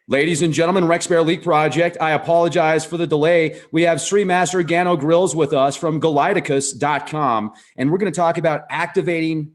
Ladies and gentlemen, Rex Bear Leak Project, I apologize for the delay. We have Sri Master Gano Grills with us from Galacticus.com, and we're going to talk about activating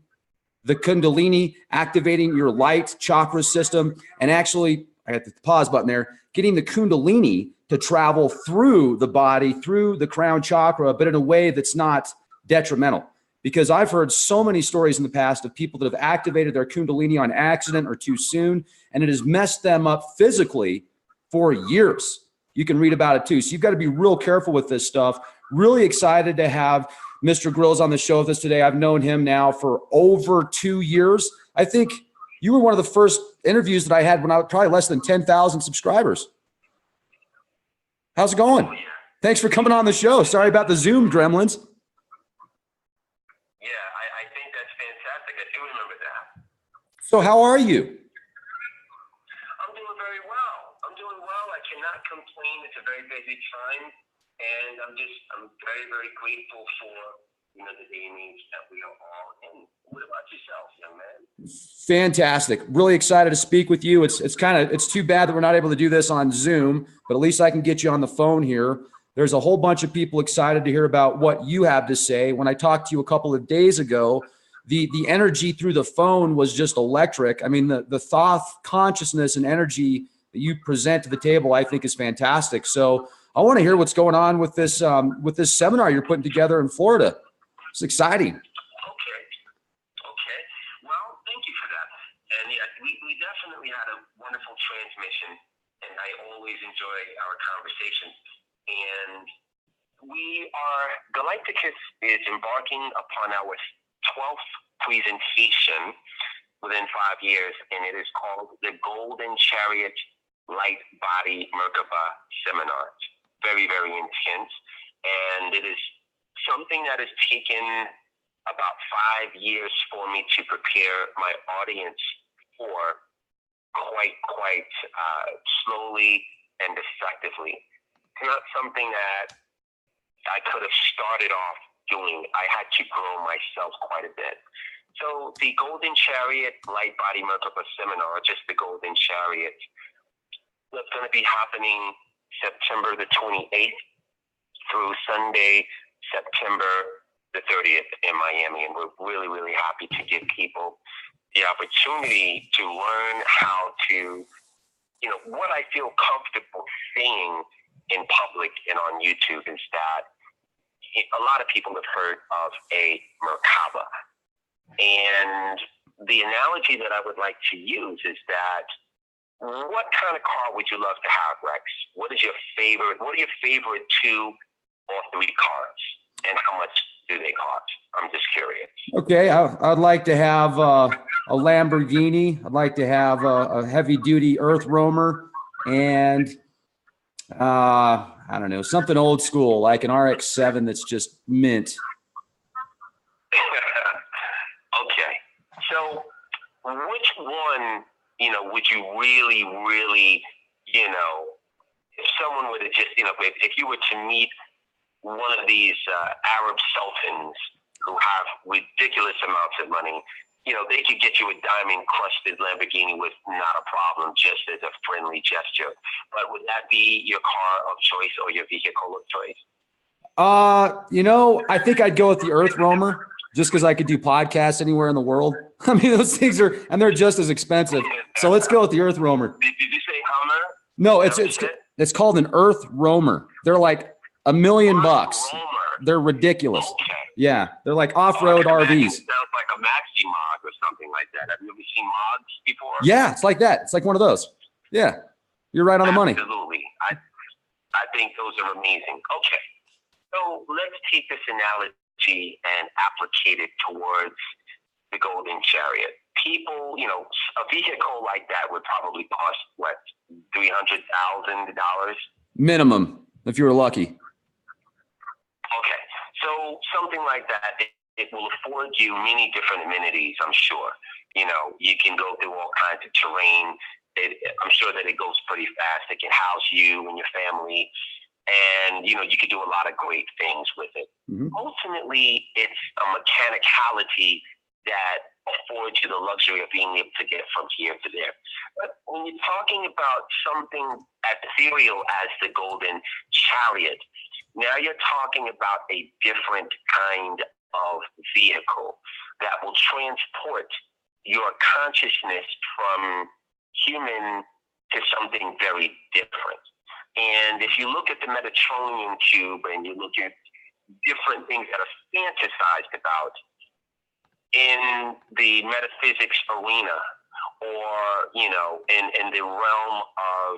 the Kundalini, activating your light chakra system, and actually, I got the pause button there, getting the Kundalini to travel through the body, through the crown chakra, but in a way that's not detrimental. Because I've heard so many stories in the past of people that have activated their Kundalini on accident or too soon, and it has messed them up physically for years. You can read about it too. So you've got to be real careful with this stuff. Really excited to have Mr. Grills on the show with us today. I've known him now for over 2 years. I think you were one of the first interviews that I had when I was probably less than 10,000 subscribers. How's it going? Thanks for coming on the show. Sorry about the Zoom gremlins. So how are you? I'm doing very well. I cannot complain. It's a very busy time, and I'm very, very grateful for the day and age that we are all in. What about yourself, young man? Fantastic. Really excited to speak with you. It's too bad that we're not able to do this on Zoom, but at least I can get you on the phone here. There's a whole bunch of people excited to hear about what you have to say. When I talked to you a couple of days ago, the energy through the phone was just electric. I mean, the Thoth consciousness and energy that you present to the table, I think, is fantastic. So I want to hear what's going on with this seminar you're putting together in Florida. It's exciting. Okay. Well, thank you for that. And yeah, we definitely had a wonderful transmission, and I always enjoy our conversations. And Galacticus is embarking upon our 12th presentation within 5 years, and it is called the Golden Chariot Light Body Merkaba Seminar. Very, very intense, and it is something that has taken about 5 years for me to prepare my audience for quite slowly and effectively. It's not something that I could have started off doing. I had to grow myself quite a bit. So the Golden Chariot Light Body Merkaba Seminar, just the Golden Chariot, that's going to be happening September the 28th through Sunday, September the 30th in Miami. And we're really, really happy to give people the opportunity to learn how to, what I feel comfortable saying in public and on YouTube is that a lot of people have heard of a Merkaba. And the analogy that I would like to use is that what kind of car would you love to have, Rex? What are your favorite 2 or 3 cars? And how much do they cost? I'm just curious. Okay, I'd like to have a Lamborghini. I'd like to have a heavy-duty Earth Roamer, and I don't know, something old school like an RX-7 that's just mint. Okay, so which one, would you really, really, if someone were to just, if you were to meet one of these Arab sultans who have ridiculous amounts of money, they could get you a diamond-crusted Lamborghini with not a problem, just as a friendly gesture. But would that be your car of choice or your vehicle of choice? I think I'd go with the Earth Roamer just because I could do podcasts anywhere in the world. I mean, those things and they're just as expensive. So let's go with the Earth Roamer. Did you say Hummer? No, it's called an Earth Roamer. They're like $1 million. They're ridiculous. Okay. Yeah, they're like off-road RVs. Sounds like a Maxi Mod or something like that. Have you ever seen mods before? Yeah, it's like that. It's like one of those. Yeah, you're right on the money. Absolutely. I think those are amazing. Okay, so let's take this analogy and applicate it towards the Golden Chariot. People, a vehicle like that would probably cost, what, $300,000? Minimum, if you were lucky. Okay, so something like that, it will afford you many different amenities, I'm sure. You can go through all kinds of terrain. I'm sure that it goes pretty fast. It can house you and your family. And, you can do a lot of great things with it. Mm-hmm. Ultimately, it's a mechanicality that afford you the luxury of being able to get from here to there. But when you're talking about something ethereal as the golden chariot, now you're talking about a different kind of vehicle that will transport your consciousness from human to something very different. And if you look at the Mediterranean cube and you look at different things that are fantasized about in the metaphysics arena, or, you know, in the realm of,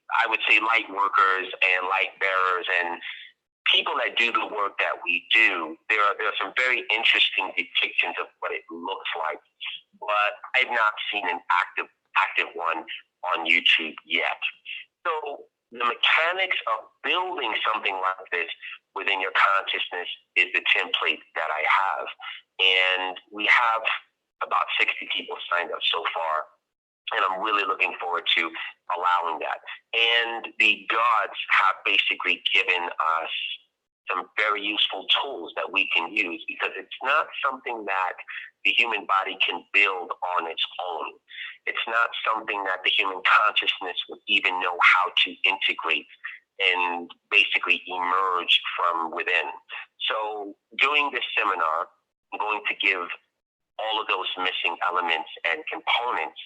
I would say, light workers and light bearers and people that do the work that we do, there are some very interesting depictions of what it looks like. But I've not seen an active one on YouTube yet. So the mechanics of building something like this within your consciousness is the template that I have. And we have about 60 people signed up so far. And I'm really looking forward to allowing that. And the gods have basically given us some very useful tools that we can use, because it's not something that the human body can build on its own. It's not something that the human consciousness would even know how to integrate and basically emerge from within. So during this seminar, I'm going to give all of those missing elements and components.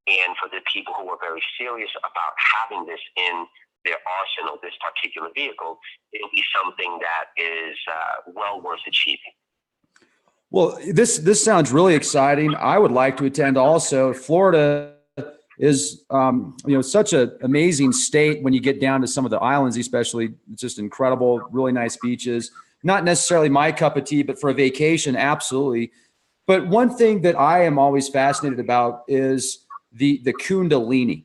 And for the people who are very serious about having this in their arsenal, this particular vehicle, it'll be something that is well worth achieving. Well, this sounds really exciting. I would like to attend also. Florida is, such an amazing state when you get down to some of the islands, especially. It's just incredible, really nice beaches. Not necessarily my cup of tea, but for a vacation, absolutely. But one thing that I am always fascinated about is the Kundalini.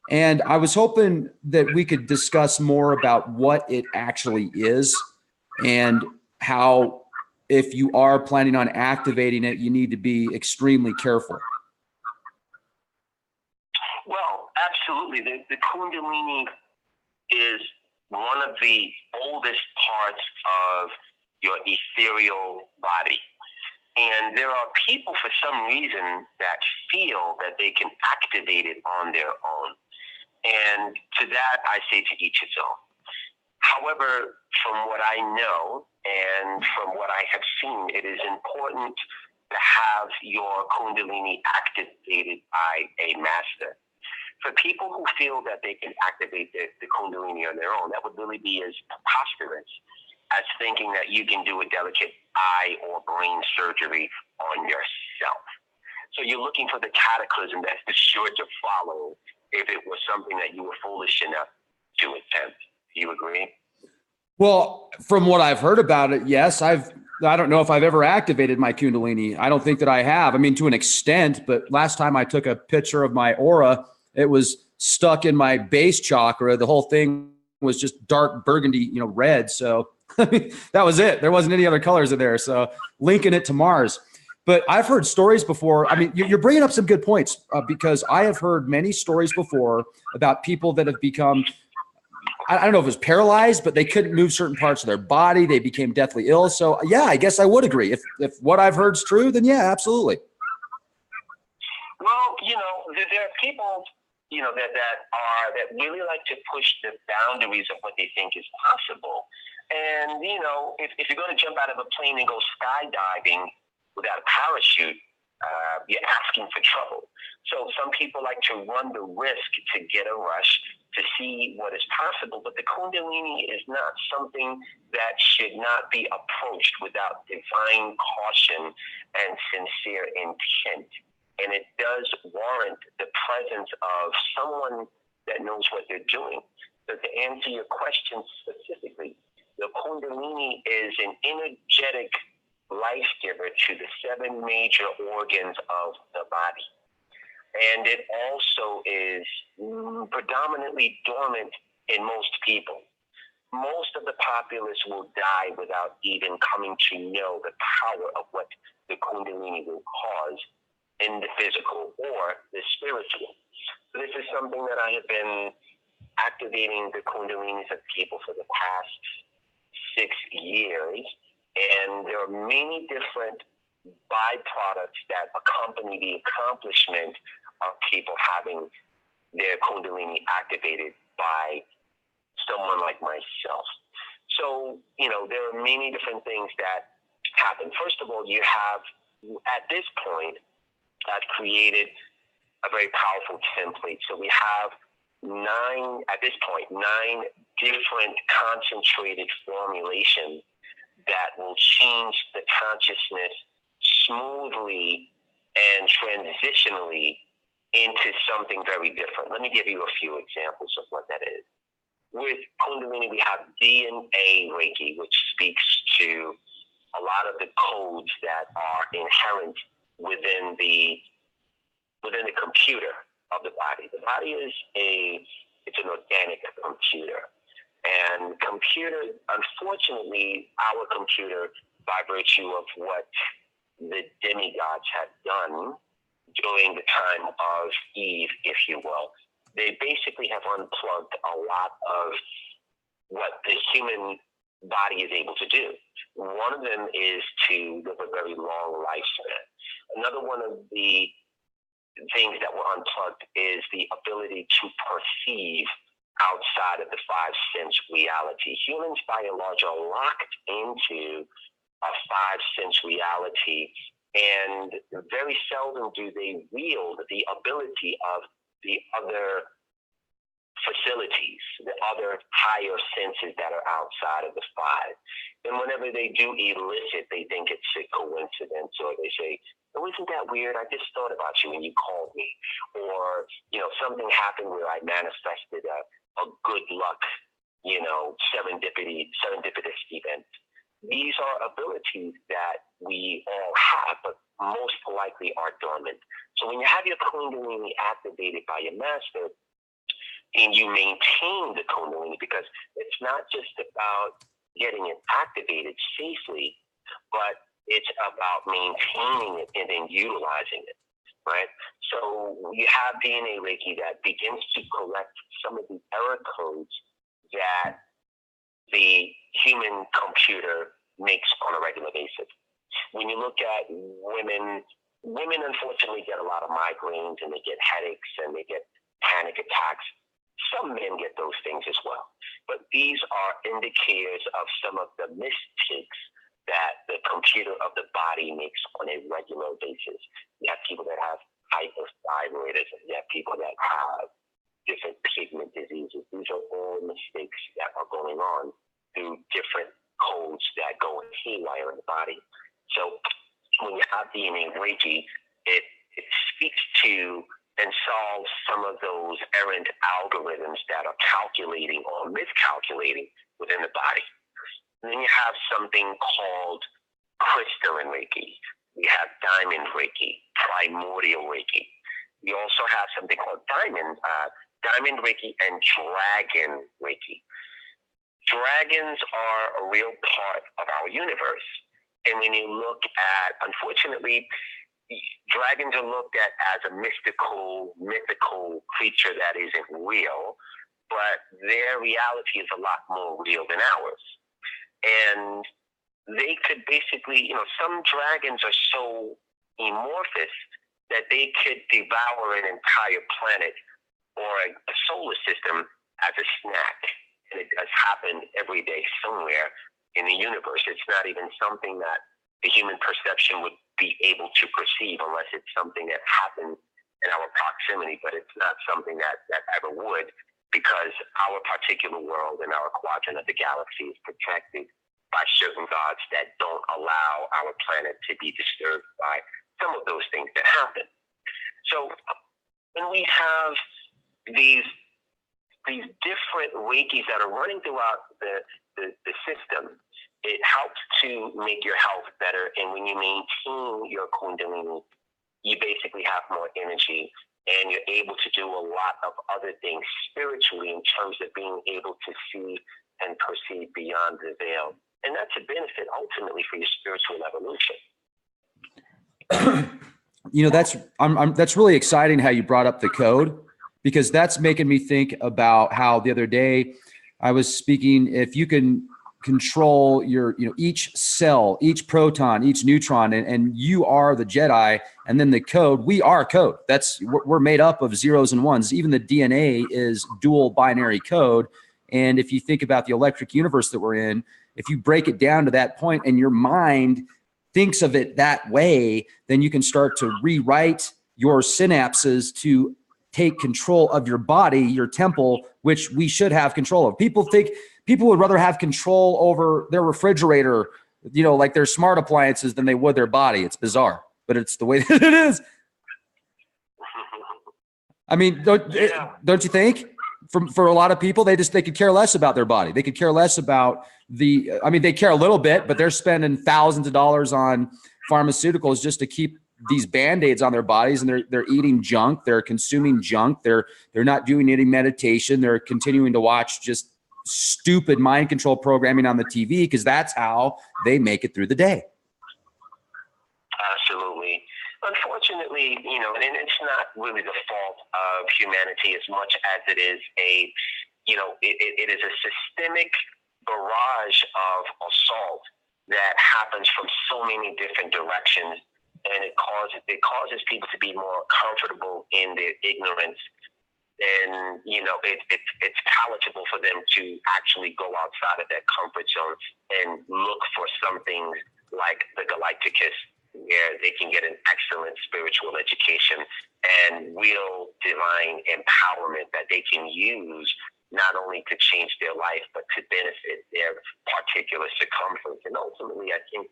And I was hoping that we could discuss more about what it actually is and how, if you are planning on activating it, you need to be extremely careful. Well, absolutely. The Kundalini is one of the oldest parts of your ethereal body. And there are people, for some reason, that feel that they can activate it on their own. And to that, I say to each its own. However, from what I know and from what I have seen, it is important to have your Kundalini activated by a master. For people who feel that they can activate the Kundalini on their own, that would really be as preposterous as thinking that you can do a delicate eye or brain surgery on yourself. So you're looking for the cataclysm that's sure to follow if it was something that you were foolish enough to attempt. Do you agree? Well, from what I've heard about it, yes. I don't know if I've ever activated my Kundalini. I don't think that I have. I mean, to an extent, but last time I took a picture of my aura, it was stuck in my base chakra. The whole thing was just dark burgundy, red. So that was it. There wasn't any other colors in there. So linking it to Mars. But I've heard stories before. I mean, you're bringing up some good points because I have heard many stories before about people that have become, I don't know if it was paralyzed, but they couldn't move certain parts of their body. They became deathly ill. So yeah, I guess I would agree. If what I've heard is true, then yeah, absolutely. Well, there are people, that really like to push the boundaries of what they think is possible. And, if you're going to jump out of a plane and go skydiving without a parachute, you're asking for trouble. So some people like to run the risk to get a rush to see what is possible. But the Kundalini is not something that should not be approached without divine caution and sincere intent. And it does warrant the presence of someone that knows what they're doing. So to answer your question specifically, the Kundalini is an energetic life giver to the 7 major organs of the body. And it also is predominantly dormant in most people. Most of the populace will die without even coming to know the power of what the Kundalini will cause in the physical or the spiritual. So this is something that I have been activating the Kundalinis of people for the past 6 years. And there are many different byproducts that accompany the accomplishment of people having their Kundalini activated by someone like myself. So, there are many different things that happen. First of all, you have, at this point, I've created a very powerful template. So we have at this point, nine different concentrated formulations that will change the consciousness smoothly and transitionally into something very different. Let me give you a few examples of what that is. With Kundalini, we have DNA Reiki, which speaks to a lot of the codes that are inherent within the computer of the body. The body is it's an organic computer. And unfortunately, our computer, by virtue of what the demigods had done during the time of Eve, if you will, they basically have unplugged a lot of what the human body is able to do. One of them is to live a very long lifespan. Another one of the things that were unplugged is the ability to perceive outside of the five sense reality. Humans, by and large, are locked into a five sense reality, and very seldom do they wield the ability of the other facilities, the other higher senses that are outside of the five. And whenever they do elicit, they think it's a coincidence, or they say, "Oh, isn't that weird? I just thought about you when you called me." Or, something happened where I manifested a good luck, serendipitous event. These are abilities that we all have, but most likely are dormant. So when you have your Kundalini activated by your master, and you maintain the Kundalini, because it's not just about getting it activated safely, but it's about maintaining it and then utilizing it, right? So you have DNA Reiki that begins to correct some of the error codes that the human computer makes on a regular basis. When you look at women unfortunately get a lot of migraines, and they get headaches, and they get panic attacks. Some men get those things as well. But these are indicators of some of the mistakes that the computer of the body makes on a regular basis. You have people that have hypothyroidism. You have people that have different pigment diseases. These are all mistakes that are going on through different codes that go haywire in the body. So when you have DNA Reiki, it speaks to and solves some of those errant algorithms that are calculating or miscalculating within the body. And then you have something called crystalline Reiki. We have diamond Reiki, primordial Reiki. We also have something called diamond Reiki and dragon Reiki. Dragons are a real part of our universe. And when you look at, unfortunately, dragons are looked at as a mythical creature that isn't real, but their reality is a lot more real than ours. And they could basically, some dragons are so amorphous that they could devour an entire planet or a solar system as a snack. And it does happen every day somewhere in the universe. It's not even something that the human perception would be able to perceive unless it's something that happened in our proximity, but it's not something that ever would, because our particular world and our quadrant of the galaxy is protected by certain gods that don't allow our planet to be disturbed by some of those things that happen. So when we have these different Reikis that are running throughout the system, it helps to make your health better. And when you maintain your Kundalini, you basically have more energy, and you're able to do a lot of other things spiritually in terms of being able to see and perceive beyond the veil. And that's a benefit ultimately for your spiritual evolution. That's really exciting how you brought up the code, because that's making me think about how the other day I was speaking, if you can control your, each cell, each proton, each neutron, and you are the Jedi. And then the code, we are code. We're made up of zeros and ones. Even the DNA is dual binary code. And if you think about the electric universe that we're in, if you break it down to that point and your mind thinks of it that way, then you can start to rewrite your synapses to take control of your body, your temple, which we should have control of. People would rather have control over their refrigerator, like their smart appliances, than they would their body. It's bizarre, but it's the way that it is. I mean, don't you think? For a lot of people, they could care less about their body. They could care less about they care a little bit, but they're spending thousands of dollars on pharmaceuticals just to keep these Band-Aids on their bodies, and they're eating junk, they're consuming junk, they're not doing any meditation, they're continuing to watch just stupid mind control programming on the TV, because that's how they make it through the day. Absolutely. Unfortunately, and it's not really the fault of humanity as much as it is it is a systemic barrage of assault that happens from so many different directions. And it causes people to be more comfortable in their ignorance, and it's palatable for them to actually go outside of that comfort zone and look for something like the Galacticus, where they can get an excellent spiritual education and real divine empowerment that they can use not only to change their life, but to benefit their particular circumference. And ultimately, I think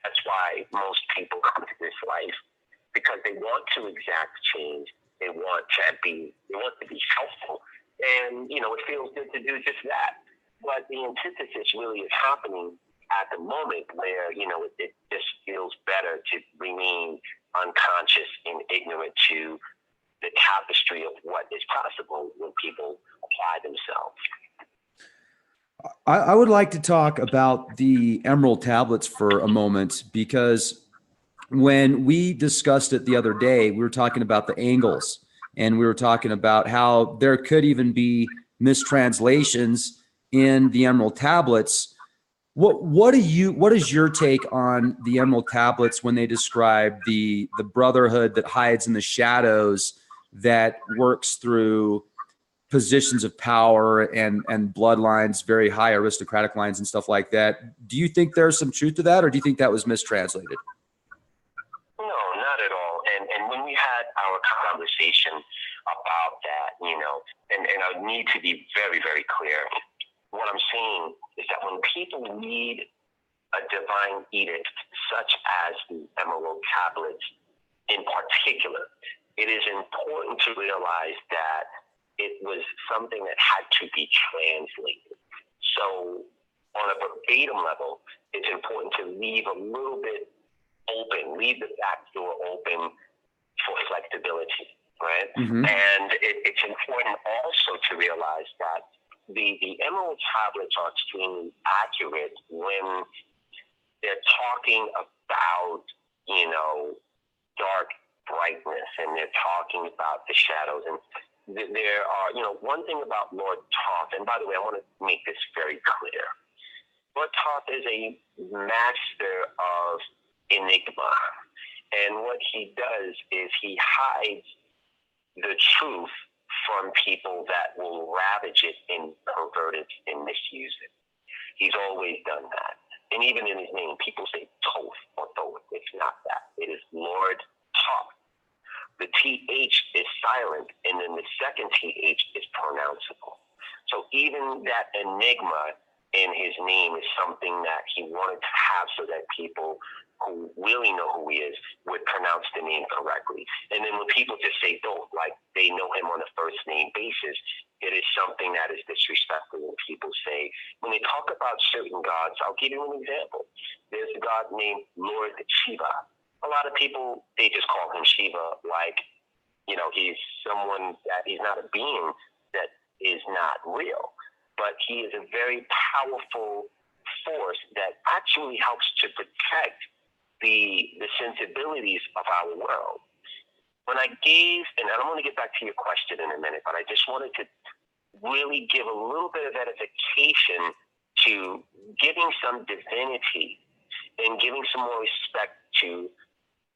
that's why most people come to this life, because they want to exact change. They want to be helpful. And, it feels good to do just that. But the antithesis really is happening at the moment, where, it just feels better to remain unconscious and ignorant to the tapestry of what is possible when people apply themselves. I would like to talk about the Emerald Tablets for a moment, because when we discussed it the other day, we were talking about the angles, and we were talking about how there could even be mistranslations in the Emerald Tablets. What is your take on the Emerald Tablets when they describe the brotherhood that hides in the shadows, that works through positions of power and bloodlines, very high aristocratic lines and stuff like that? Do you think there's some truth to that, or do you think that was mistranslated? No, not at all. And when we had our conversation about that, and I need to be very, very clear, what I'm saying is that when people read a divine edict, such as the Emerald Tablets in particular, it is important to realize that it was something that had to be translated. So on a verbatim level, it's important to leave a little bit open, leave the back door open for flexibility, right? Mm-hmm. And it's important also to realize that the Emerald Tablets are extremely accurate when they're talking about, dark brightness, and they're talking about the shadows. And there are, one thing about Lord Thoth, and by the way, I want to make this very clear. Lord Thoth is a master of enigma. And what he does is he hides the truth from people that will ravage it and pervert it and misuse it. He's always done that. And even in his name, people say Thoth or Thoth. It's not that. It is Lord Thoth. The TH is silent, and then the second TH is pronounceable. So even that enigma in his name is something that he wanted to have so that people who really know who he is would pronounce the name correctly. And then when people just say Thoth, like they know him on a first name basis, it is something that is disrespectful when people say, when they talk about certain gods, I'll give you an example. There's a god named Lord Shiva. A lot of people, they just call him Shiva, like, he's someone that he's not a being that is not real, but he is a very powerful force that actually helps to protect the sensibilities of our world. When I gave, and I'm going to get back to your question in a minute, but I just wanted to really give a little bit of edification to giving some divinity and giving some more respect to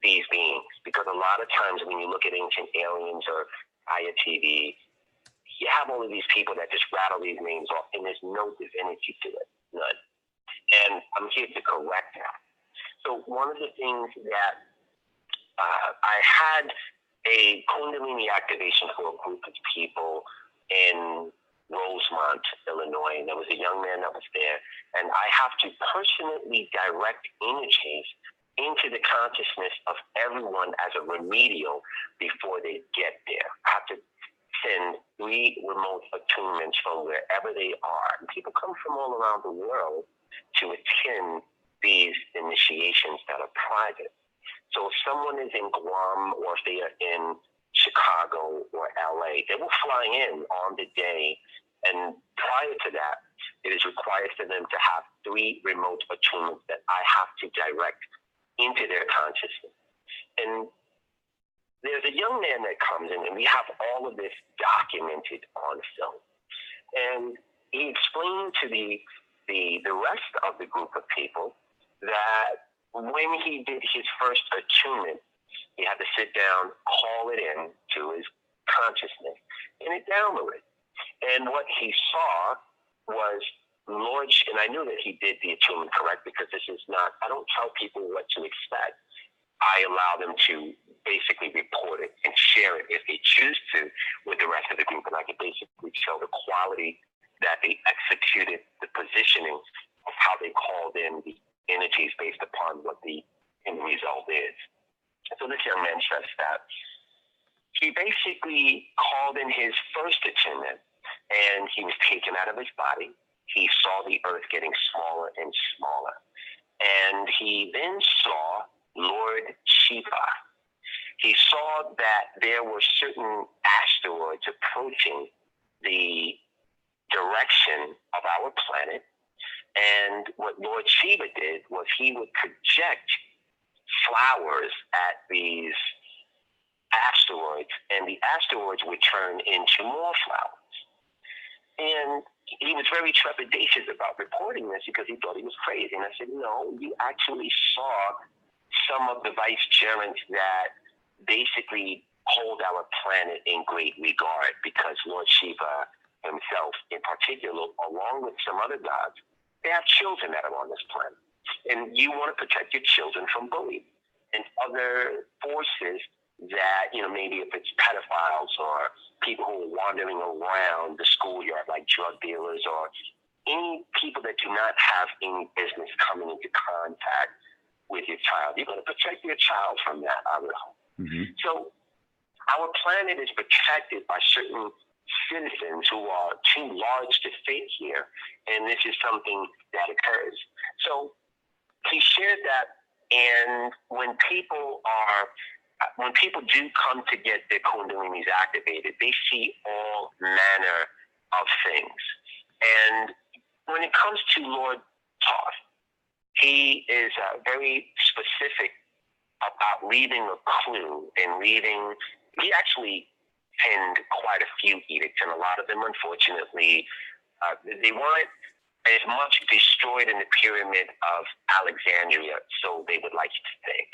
these beings. Because a lot of times when you look at Ancient Aliens or Aya TV, you have all of these people that just rattle these names off, and there's no divinity to it, none. And I'm here to correct that. So one of the things that I had a Kundalini activation for a group of people in Rosemont, Illinois, and there was a young man that was there, and I have to personally direct energies into the consciousness of everyone as a remedial before they get there. I have to send 3 remote attunements from wherever they are. And people come from all around the world to attend these initiations that are private. So if someone is in Guam or if they are in Chicago or LA, they will fly in on the day. And prior to that, it is required for them to have 3 remote attunements that I have to direct into their consciousness. And there's a young man that comes in, and we have all of this documented on film. And he explained to the rest of the group of people that when he did his first attunement, he had to sit down, call it in to his consciousness, and it downloaded. And what he saw was Lord, and I knew that he did the attunement correct, because this is not, I don't tell people what to expect. I allow them to basically report it and share it if they choose to with the rest of the group. And I can basically show the quality that they executed, the positioning of how they called in the energies based upon what the end result is. So this young man stressed that he basically called in his first attunement, and he was taken out of his body. He saw the earth getting smaller and smaller. And he then saw Lord Shiva. He saw that there were certain asteroids approaching the direction of our planet. And what Lord Shiva did was he would project flowers at these asteroids, and the asteroids would turn into more flowers. And he was very trepidatious about reporting this because he thought he was crazy. And I said, no, you actually saw some of the vicegerents that basically hold our planet in great regard, because Lord Shiva himself in particular, along with some other gods, they have children that are on this planet. And you want to protect your children from bullying and other forces that, maybe if it's pedophiles or people who are wandering around the schoolyard, like drug dealers, or any people that do not have any business coming into contact with your child. You're going to protect your child from that, I would hope. Mm-hmm. So our planet is protected by certain citizens who are too large to fit here, and this is something that occurs. So he shared that, and when people do come to get their kundalinis activated, they see all manner of things. And when it comes to Lord Thoth, he is very specific about leaving a clue and he actually penned quite a few edicts, and a lot of them, unfortunately, they weren't as much destroyed in the pyramid of Alexandria, so they would like you to think.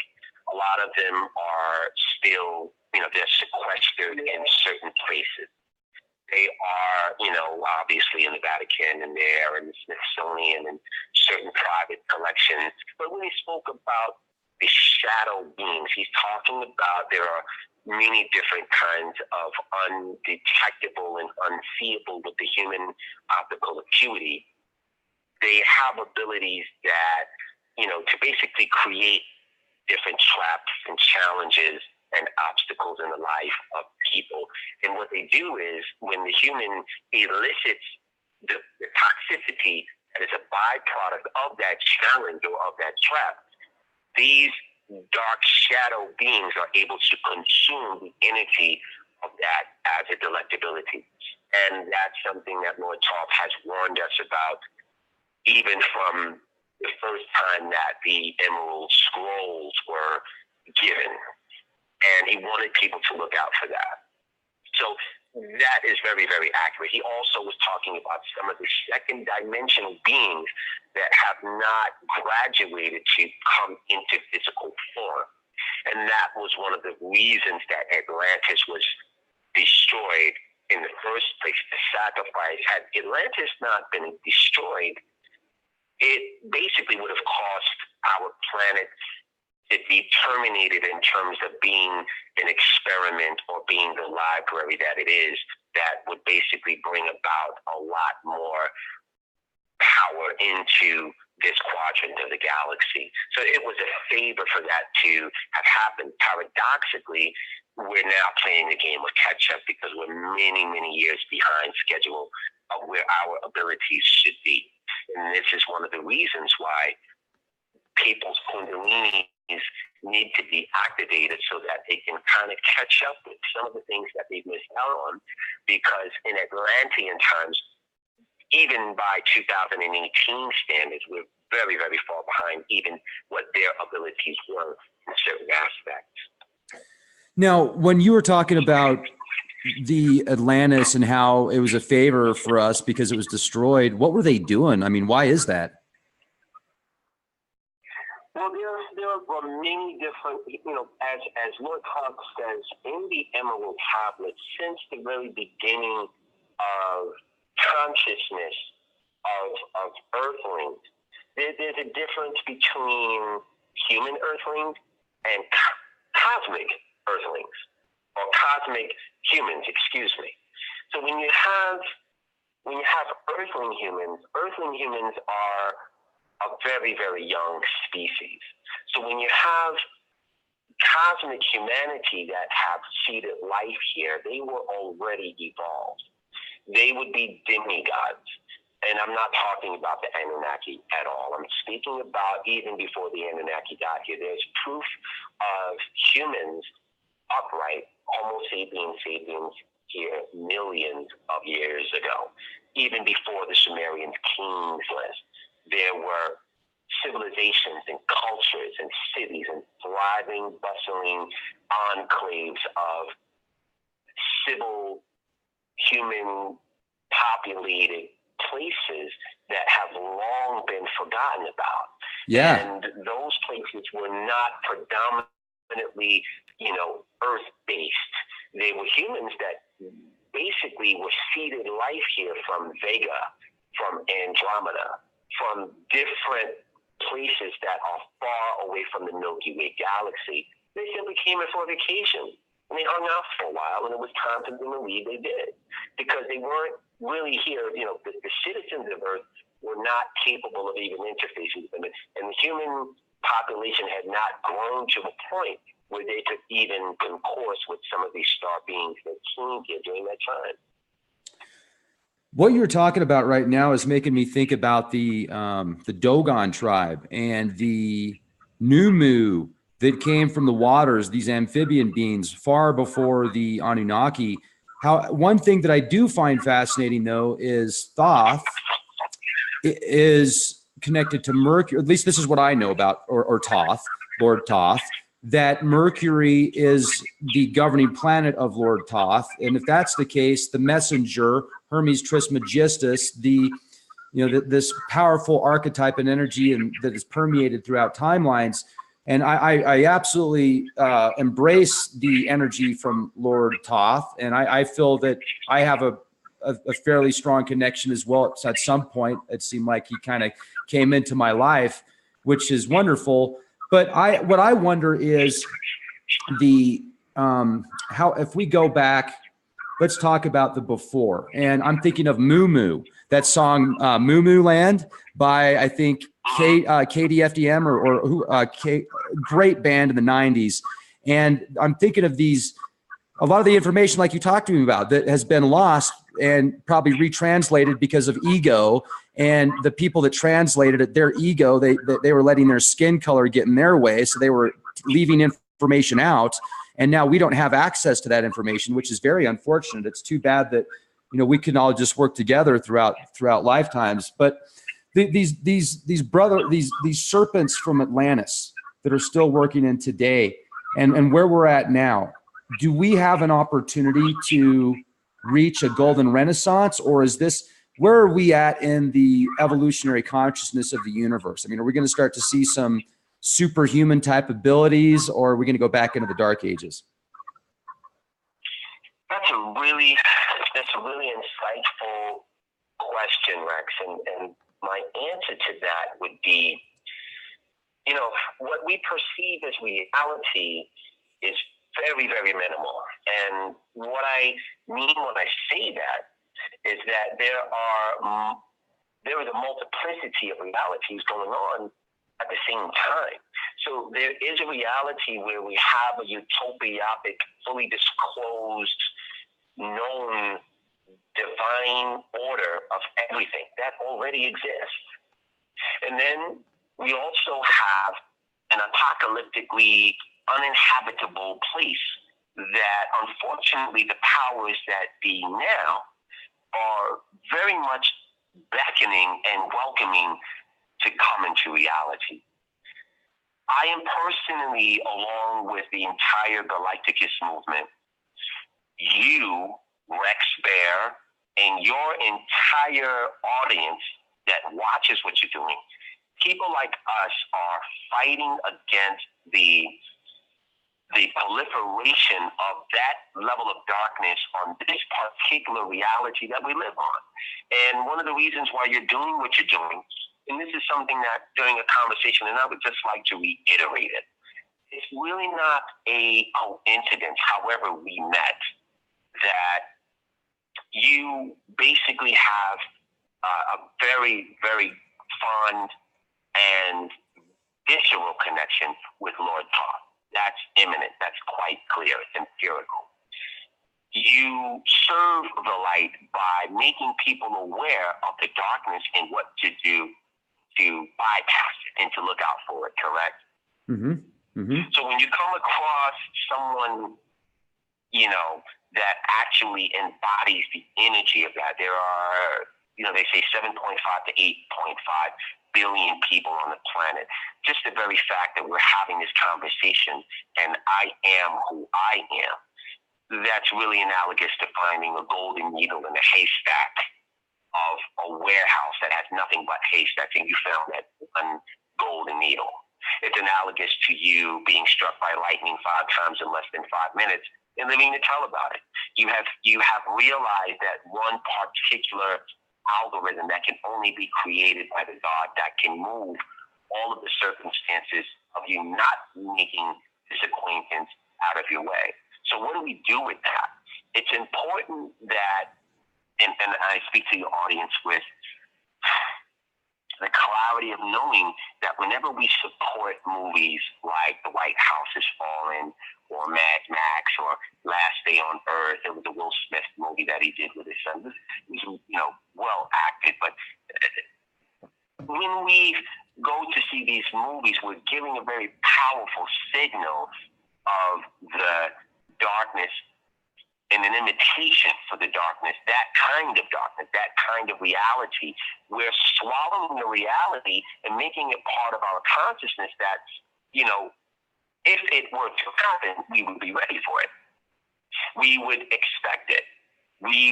A lot of them are still, they're sequestered in certain places. They are, obviously in the Vatican, and they're in the Smithsonian and certain private collections. But when he spoke about the shadow beings, he's talking about there are many different kinds of undetectable and unseeable with the human optical acuity. They have abilities that, to basically create different traps and challenges and obstacles in the life of people. And what they do is, when the human elicits the toxicity that is a byproduct of that challenge or of that trap, these dark shadow beings are able to consume the energy of that as a delectability. And that's something that Lord Thoth has warned us about, even from the first time that the Emerald Scrolls were given. And he wanted people to look out for that. So That is very, very accurate. He also was talking about some of the second dimensional beings that have not graduated to come into physical form. And that was one of the reasons that Atlantis was destroyed in the first place. The sacrifice, had Atlantis not been destroyed, it basically would have caused our planet to be terminated in terms of being an experiment or being the library that it is, that would basically bring about a lot more power into this quadrant of the galaxy. So it was a favor for that to have happened. Paradoxically, we're now playing the game of catch up because we're many, many years behind schedule of where our abilities should be. And this is one of the reasons why people's Kundalini need to be activated so that they can kind of catch up with some of the things that they've missed out on, because in Atlantean times, even by 2018 standards, we're very, very far behind even what their abilities were in certain aspects. Now, when you were talking about the Atlantis and how it was a favor for us because it was destroyed, what were they doing? I mean, why is that? Well, there were many different, as Lord Thoth says in the Emerald Tablet, since the very beginning of consciousness of Earthlings, there's a difference between human Earthlings and cosmic Earthlings, or cosmic humans, excuse me. So when you have Earthling humans are a very, very young species. So when you have cosmic humanity that have seeded life here, they were already evolved. They would be demigods. And I'm not talking about the Anunnaki at all. I'm speaking about even before the Anunnaki got here. There's proof of humans upright, Homo sapiens here millions of years ago. Even before the Sumerian kings list, there were civilizations and cultures and cities and thriving, bustling enclaves of civil, human, populated places that have long been forgotten about. Yeah. And those places were not predominantly, earth-based. They were humans that basically were seeded life here from Vega, from Andromeda, from different places that are far away from the Milky Way galaxy. They simply came in for a vacation. And they hung out for a while, and it was time for them to leave. They did, because they weren't really here. The citizens of Earth were not capable of even interfacing with them. And the human population had not grown to a point where they could even concourse with some of these star beings that came here during that time. What you're talking about right now is making me think about the Dogon tribe and the Numu that came from the waters, these amphibian beings, far before the Anunnaki. One thing that I do find fascinating, though, is Thoth is connected to Mercury. At least this is what I know about, or Thoth, Lord Thoth, that Mercury is the governing planet of Lord Thoth. And if that's the case, the messenger, Hermes Trismegistus, this powerful archetype and energy that is permeated throughout timelines. And I absolutely embrace the energy from Lord Thoth. And I feel that I have a fairly strong connection as well. At some point, it seemed like he kind of came into my life, which is wonderful. But what I wonder is how, if we go back, let's talk about the before. And I'm thinking of Moo Moo, that song Moo Moo Land by, I think, KDFDM or great band in the 90s. And I'm thinking of a lot of the information like you talked to me about that has been lost and probably retranslated because of ego. And the people that translated it, their ego, they were letting their skin color get in their way. So they were leaving information out. And now we don't have access to that information, which is very unfortunate. It's too bad that, we can all just work together throughout lifetimes. But these serpents from Atlantis that are still working in today and where we're at now, do we have an opportunity to reach a golden renaissance, or is this, where are we at in the evolutionary consciousness of the universe? I mean, are we going to start to see some superhuman type abilities, or are we going to go back into the dark ages? That's a really insightful question, Rex. And my answer to that would be, you know, what we perceive as reality is very, very minimal. And what I mean when I say that is that there is a multiplicity of realities going on at the same time. So there is a reality where we have a utopic, fully disclosed, known divine order of everything that already exists. And then we also have an apocalyptically uninhabitable place that, unfortunately, the powers that be now are very much beckoning and welcoming to come into reality. I am personally, along with the entire Galacticus movement, you, Rex Bear, and your entire audience that watches what you're doing, people like us are fighting against the proliferation of that level of darkness on this particular reality that we live on. And one of the reasons why you're doing what you're doing, and this is something that during a conversation, and I would just like to reiterate it, it's really not a coincidence, however we met, that you basically have a very, very fond and visceral connection with Lord Thoth. That's imminent. That's quite clear. It's empirical. You serve the light by making people aware of the darkness and what to do to bypass it and to look out for it, correct? Mm-hmm. Mm-hmm. So when you come across someone, you know, that actually embodies the energy of that, there are, you know, they say 7.5 to 8.5 billion people on the planet. Just the very fact that we're having this conversation and I am who I am, that's really analogous to finding a golden needle in a haystack of a warehouse that has nothing but haystacks, and you found that one golden needle. It's analogous to you being struck by lightning 5 times in less than 5 minutes and living to tell about it. You have realized that one particular algorithm that can only be created by the God that can move all of the circumstances of you not making this acquaintance out of your way. So what do we do with that? It's important that, and I speak to your audience with the clarity of knowing that whenever we support movies like The White House Has Fallen or Mad Max or Last Day on Earth, it was a Will Smith movie that he did with his son. It was, you know, well acted, but when we go to see these movies, we're giving a very powerful signal of the darkness and an invitation for the darkness, that kind of darkness, that kind of reality. We're swallowing the reality and making it part of our consciousness that, you know, if it were to happen, we would be ready for it. We would expect it. We're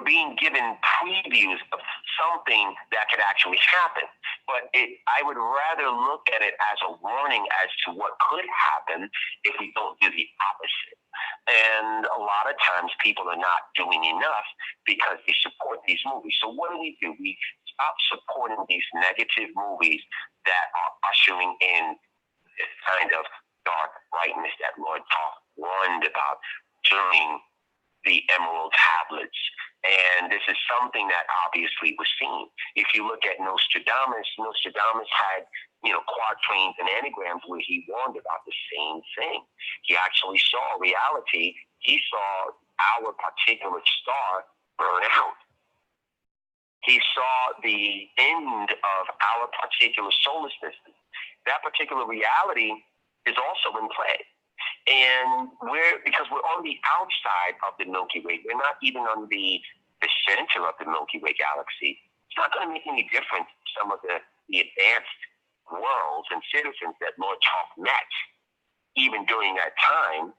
being given previews of something that could actually happen. But I would rather look at it as a warning as to what could happen if we don't do the opposite. And a lot of times people are not doing enough because they support these movies. So what do? We stop supporting these negative movies that are ushering in this kind of dark brightness that Lord Thoth warned about during the Emerald Tablets. And this is something that obviously was seen. If you look at Nostradamus had, you know, quatrains and anagrams where he warned about the same thing. He actually saw reality. He saw our particular star burn out. He saw the end of our particular solar system. That particular reality is also in play. And because we're on the outside of the Milky Way, we're not even on the center of the Milky Way galaxy. It's not going to make any difference to some of the advanced worlds and citizens that Lord Thoth met even during that time.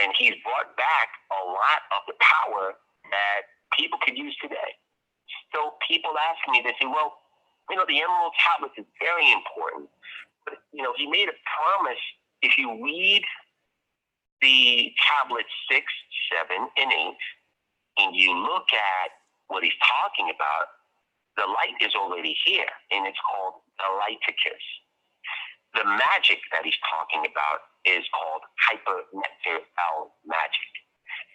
And he's brought back a lot of the power that people could use today. So people ask me, they say, well, the emerald tablets is very important. But, he made a promise. If you read the tablets 6, 7, and 8, and you look at what he's talking about, the light is already here, and it's called the Lightticus. The magic that he's talking about is called hyper-nectar magic.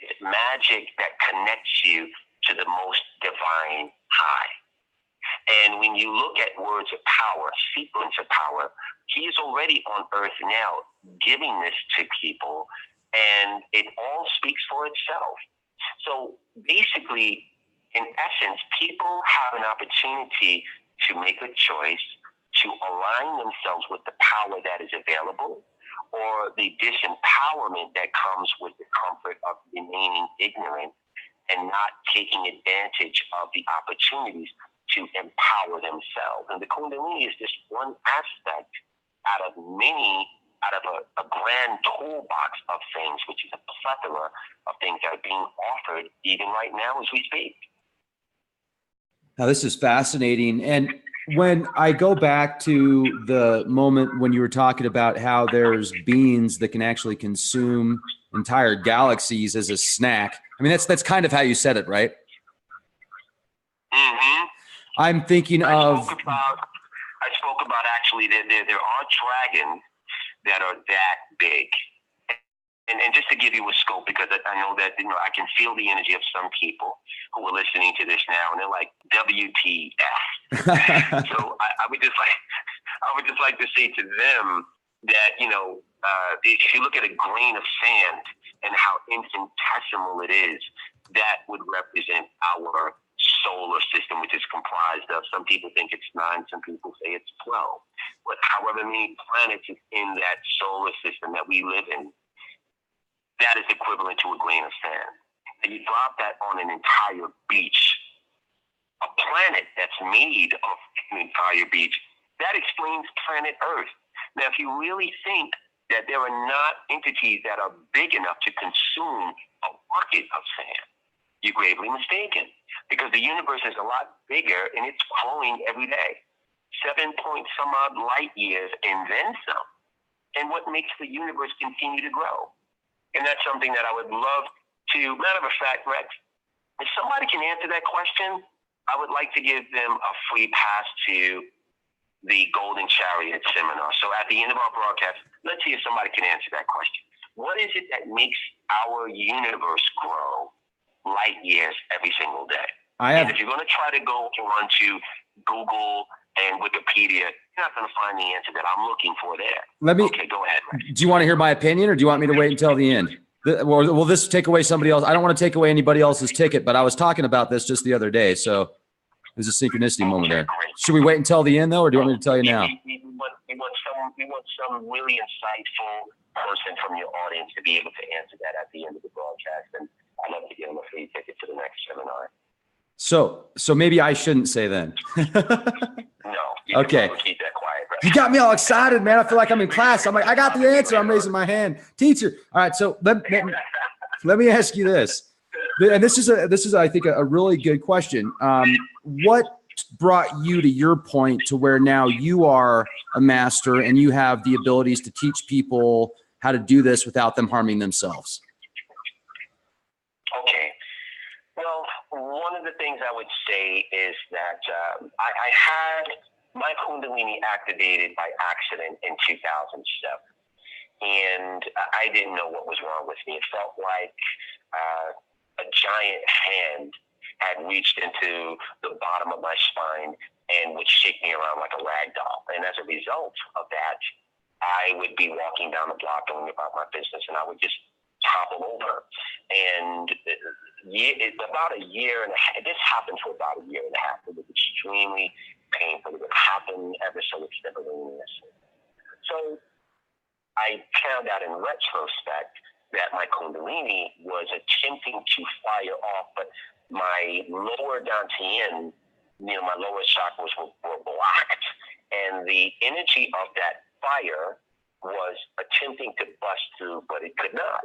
It's magic that connects you to the most divine high. And when you look at words of power, sequence of power, he is already on earth now giving this to people, and it all speaks for itself. So basically, in essence, people have an opportunity to make a choice to align themselves with the power that is available, or the disempowerment that comes with the comfort of remaining ignorant and not taking advantage of the opportunities to empower themselves. And the Kundalini is just one aspect out of many, out of a grand toolbox of things, which is a plethora of things that are being offered even right now as we speak. Now, this is fascinating. And when I go back to the moment when you were talking about how there's beings that can actually consume entire galaxies as a snack, I mean, that's kind of how you said it, right? Mm-hmm. I'm thinking I spoke about actually there are dragons that are that big. And just to give you a scope, because I know that I can feel the energy of some people who are listening to this now, and they're like, WTF. So I would just like to say to them that if you look at a grain of sand and how infinitesimal it is, that would represent our solar system, which is comprised of, some people think it's 9, some people say it's 12, but however many planets is in that solar system that we live in, that is equivalent to a grain of sand. And you drop that on an entire beach, a planet that's made of an entire beach, that explains planet Earth. Now, if you really think that there are not entities that are big enough to consume a bucket of sand, you're gravely mistaken, because the universe is a lot bigger and it's growing every day. 7-point-some-odd light years and then some. And what makes the universe continue to grow? And that's something that I would love to, matter of fact, Rex, if somebody can answer that question, I would like to give them a free pass to the Golden Chariot seminar. So at the end of our broadcast, let's see if somebody can answer that question. What is it that makes our universe grow light years every single day? And if you're going to try to go onto Google and Wikipedia, you're not going to find the answer that I'm looking for there. Okay, go ahead, Rex. Do you want to hear my opinion, or do you want me to wait until the end? Or will this take away somebody else? I don't want to take away anybody else's ticket, but I was talking about this just the other day, so there's a synchronicity moment there. Great. Should we wait until the end, though, or do you want me to tell you now? We want some really insightful person from your audience to be able to answer that at the end of the broadcast, and I'd love to give them a free ticket to the next seminar. So maybe I shouldn't say then. No. Okay. Keep that quiet, right? You got me all excited, man. I feel like I'm in class. I'm like, I got the answer. I'm raising my hand. Teacher. All right. So let me ask you this. And this is, I think, a really good question. What brought you to your point to where now you are a master and you have the abilities to teach people how to do this without them harming themselves? Okay. Well, one of the things I would say is that I had my Kundalini activated by accident in 2007. And I didn't know what was wrong with me. It felt like a giant hand had reached into the bottom of my spine and would shake me around like a rag doll. And as a result of that, I would be walking down the block going about my business, and I would just topple over. And about a year and a half, this happened for about a year and a half. It was extremely painful. It would happen ever so extemporaneously. So I found out in retrospect that my Kundalini was attempting to fire off, but my lower dantian, my lower chakras were blocked, and the energy of that fire was attempting to bust through, but it could not.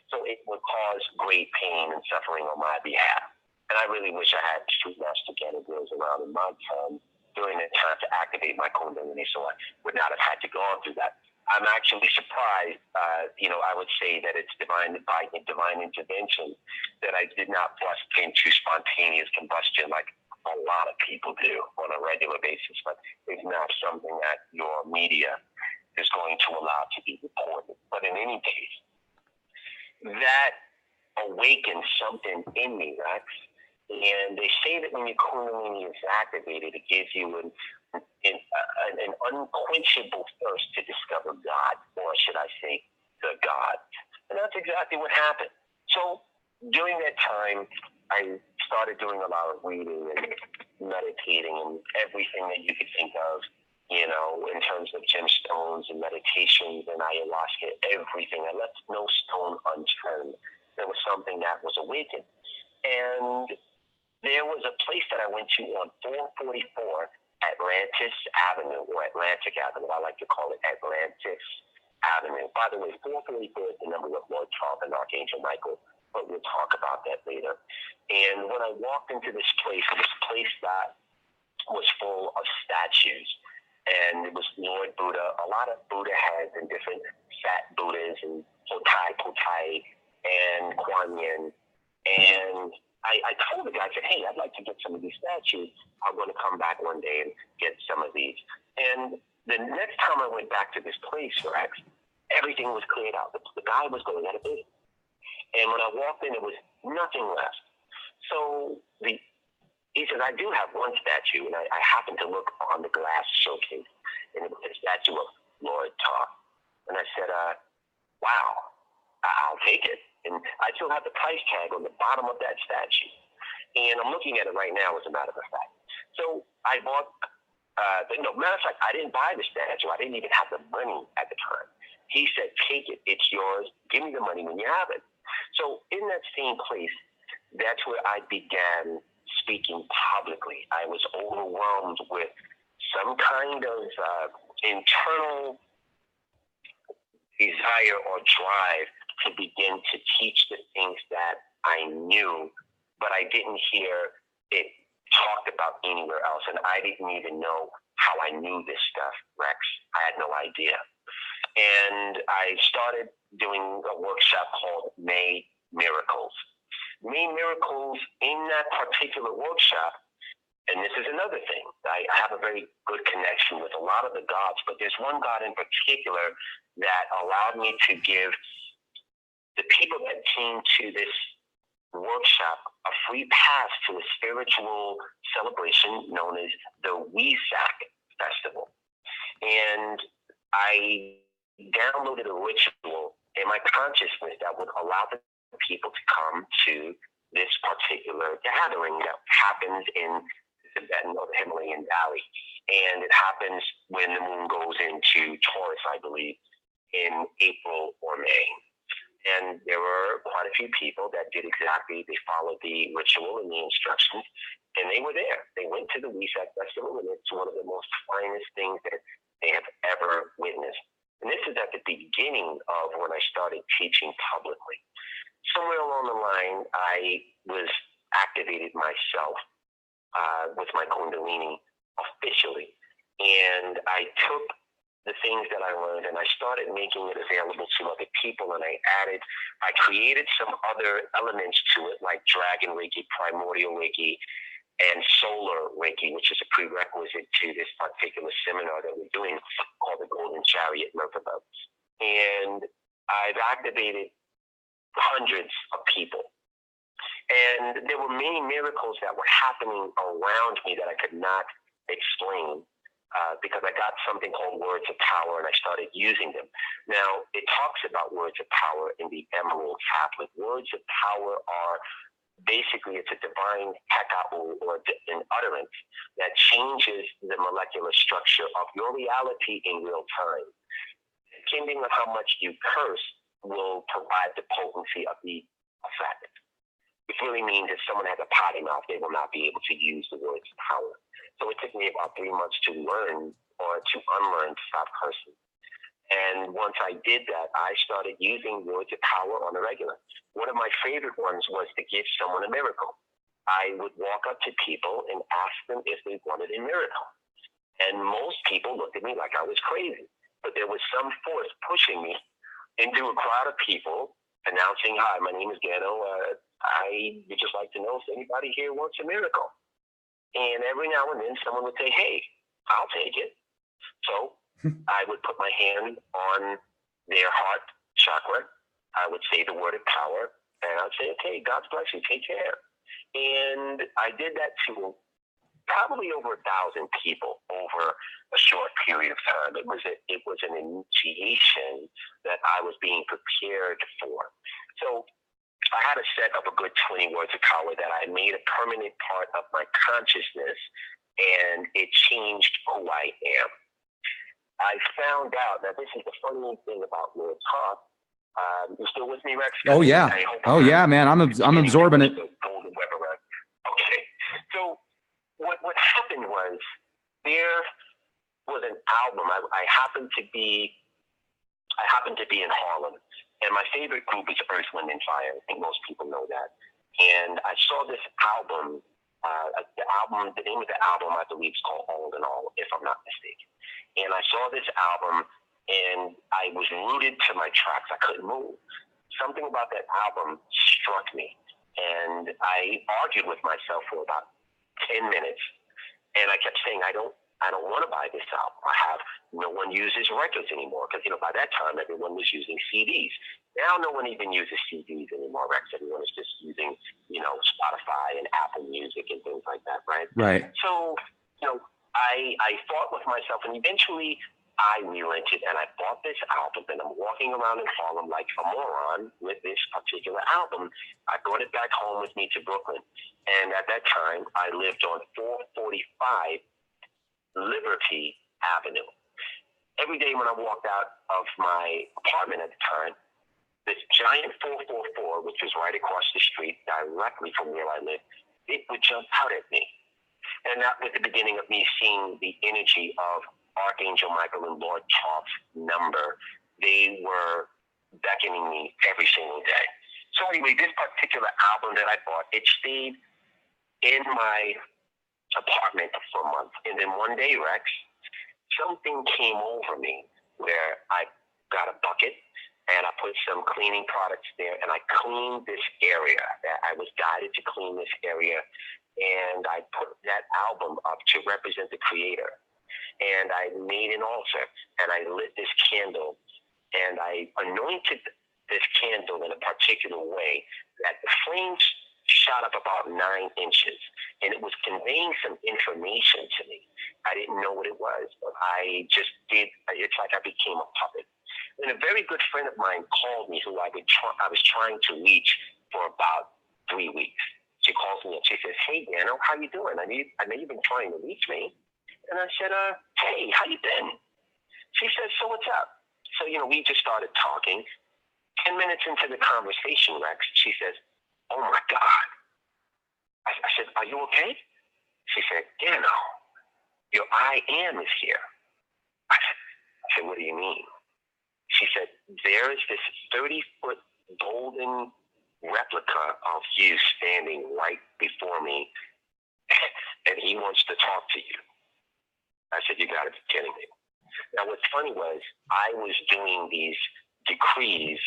So it would cause great pain and suffering on my behalf. And I really wish I had Street Master Gano Grills around in my time during that time to activate my Kundalini, so I would not have had to go on through that. I'm actually surprised, I would say that it's divine intervention that I did not bust into spontaneous combustion like a lot of people do on a regular basis, but it's not something that your media is going to allow to be reported. But in any case, that awakens something in me, Rex. And they say that when your Kundalini is activated, it gives you an unquenchable thirst to discover God, or should I say, the God. And that's exactly what happened. So during that time, I started doing a lot of reading and meditating and everything that you could think of, in terms of gemstones and meditations and ayahuasca, everything. I left no stone unturned. There was something that was awakened. And there was a place that I went to on 444 Atlantis Avenue, or Atlantic Avenue. I like to call it Atlantis Avenue. By the way, 444 is the number of Lord Thoth and Archangel Michael, but we'll talk about that later. And when I walked into this place that was full of statues, and it was Lord Buddha, a lot of Buddha heads and different fat Buddhas and Potai, and Kuan Yin. And I told the guy, I said, hey, I'd like to get some of these statues. I'm going to come back one day and get some of these. And the next time I went back to this place, Rex, everything was cleared out. The guy was going out of business. And when I walked in, there was nothing left. So he said, I do have one statue. And I happened to look on the glass showcase, and it was a statue of Lord Thoth. And I said, wow, I'll take it. And I still have the price tag on the bottom of that statue. And I'm looking at it right now, as a matter of fact. So I bought, matter of fact, I didn't buy the statue. I didn't even have the money at the time. He said, take it. It's yours. Give me the money when you have it. So in that same place, that's where I began speaking publicly. I was overwhelmed with some kind of internal desire or drive to begin to teach the things that I knew, but I didn't hear it talked about anywhere else. And I didn't even know how I knew this stuff, Rex. I had no idea. And I started doing a workshop called May Miracles. May Miracles, in that particular workshop, and this is another thing, I have a very good connection with a lot of the gods, but there's one god in particular that allowed me to give the people that came to this workshop a free pass to a spiritual celebration known as the Wesak Festival. And I downloaded a ritual in my consciousness that would allow the people to come to this particular gathering that happens in the Tibetan or the Himalayan Valley. And it happens when the moon goes into Taurus, I believe, in April or May. And there were quite a few people that did exactly, they followed the ritual and the instructions, and they were there. They went to the Wesak Festival, and it's one of the most finest things that they have ever witnessed. And this is at the beginning of when I started teaching publicly. Somewhere along the line, I was activated myself with my Kundalini officially, and I took the things that I learned, and I started making it available to other people, and I created some other elements to it, like Dragon Reiki, Primordial Reiki, and Solar Reiki, which is a prerequisite to this particular seminar that we're doing called the Golden Chariot Merkaba. And I've activated hundreds of people. And there were many miracles that were happening around me that I could not explain. Because I got something called Words of Power, and I started using them. Now, it talks about Words of Power in the Emerald Tablet. Words of Power are basically, it's a divine heka'u, or an utterance that changes the molecular structure of your reality in real time. Depending on how much you curse will provide the potency of the effect. Which really means if someone has a potty mouth, they will not be able to use the words of power. So it took me about 3 months to learn or to unlearn to stop cursing. And once I did that, I started using words of power on a regular. One of my favorite ones was to give someone a miracle. I would walk up to people and ask them if they wanted a miracle. And most people looked at me like I was crazy. But there was some force pushing me into a crowd of people announcing, "Hi, my name is Gano. I would just like to know if anybody here wants a miracle." And every now and then someone would say, "Hey, I'll take it." So I would put my hand on their heart chakra. I would say the word of power, and I'd say, "Okay, God bless you. Take care." And I did that to probably over 1,000 people over a short period of time. It was an initiation that I was being prepared for. So I had a set of a good 20 words of power that I made a permanent part of my consciousness, and it changed who I am. I found out that this is the funny thing about Lord Thoth. You still with me, Rex? Oh yeah. Oh yeah, man. I'm absorbing it. Okay. So what happened was there was an album. I happened to be in Harlem, and my favorite group is Earth, Wind, and Fire. I think most people know that. And I saw this album. The name of the album, I believe, is called All in All, if I'm not mistaken. And I saw this album, and I was rooted to my tracks. I couldn't move. Something about that album struck me, and I argued with myself for about 10 minutes, and I kept saying, I don't want to buy this album. No one uses records anymore, because by that time everyone was using CDs. Now no one even uses CDs anymore, Rex. Everyone is just using Spotify and Apple Music and things like that, right? Right. So I fought with myself, and eventually I relented, and I bought this album, and I'm walking around in Harlem like a moron with this particular album. I brought it back home with me to Brooklyn, and at that time, I lived on 445 Liberty Avenue. Every day when I walked out of my apartment at the time, this giant 444, which was right across the street directly from where I lived, it would jump out at me. And that was the beginning of me seeing the energy of Archangel Michael and Lord Thoth's number. They were beckoning me every single day. So anyway, this particular album that I bought, it stayed in my apartment for a month. And then one day, Rex, something came over me where I got a bucket and I put some cleaning products there, and I cleaned this area. I was guided to clean this area, and I put that album up to represent the Creator. And I made an altar, and I lit this candle, and I anointed this candle in a particular way that the flames shot up about 9 inches, and it was conveying some information to me. I didn't know what it was, but I just did. It's like I became a puppet. And a very good friend of mine called me, who I was trying to reach for about 3 weeks. She calls me and she says, "Hey, Gano, how you doing? I know you've been trying to reach me." And I said, "Hey, how you been?" She said, "So what's up?" So, we just started talking. 10 minutes into the conversation, Rex, she says, "Oh my God." I said, "Are you okay?" She said, "Gano, your I am is here." I said, "What do you mean?" She said, "There is this 30-foot golden replica of you standing right before me, and he wants to talk to you." I said, "You got to be kidding me." Now, what's funny was I was doing these decrees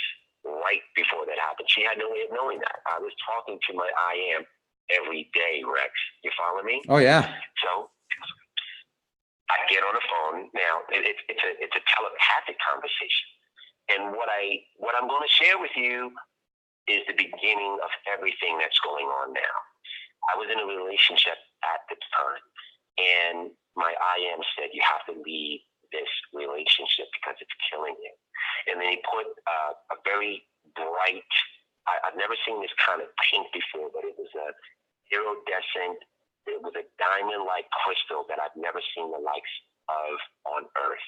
right before that happened. She had no way of knowing that. I was talking to my I am every day, Rex. You follow me? Oh, yeah. So I get on the phone. Now, it's a telepathic conversation. And what I'm going to share with you is the beginning of everything that's going on now. I was in a relationship at the time, and my I am said, "You have to leave this relationship because it's killing you." And then he put a very bright, I've never seen this kind of pink before, but it was a iridescent, it was a diamond-like crystal that I've never seen the likes of on Earth.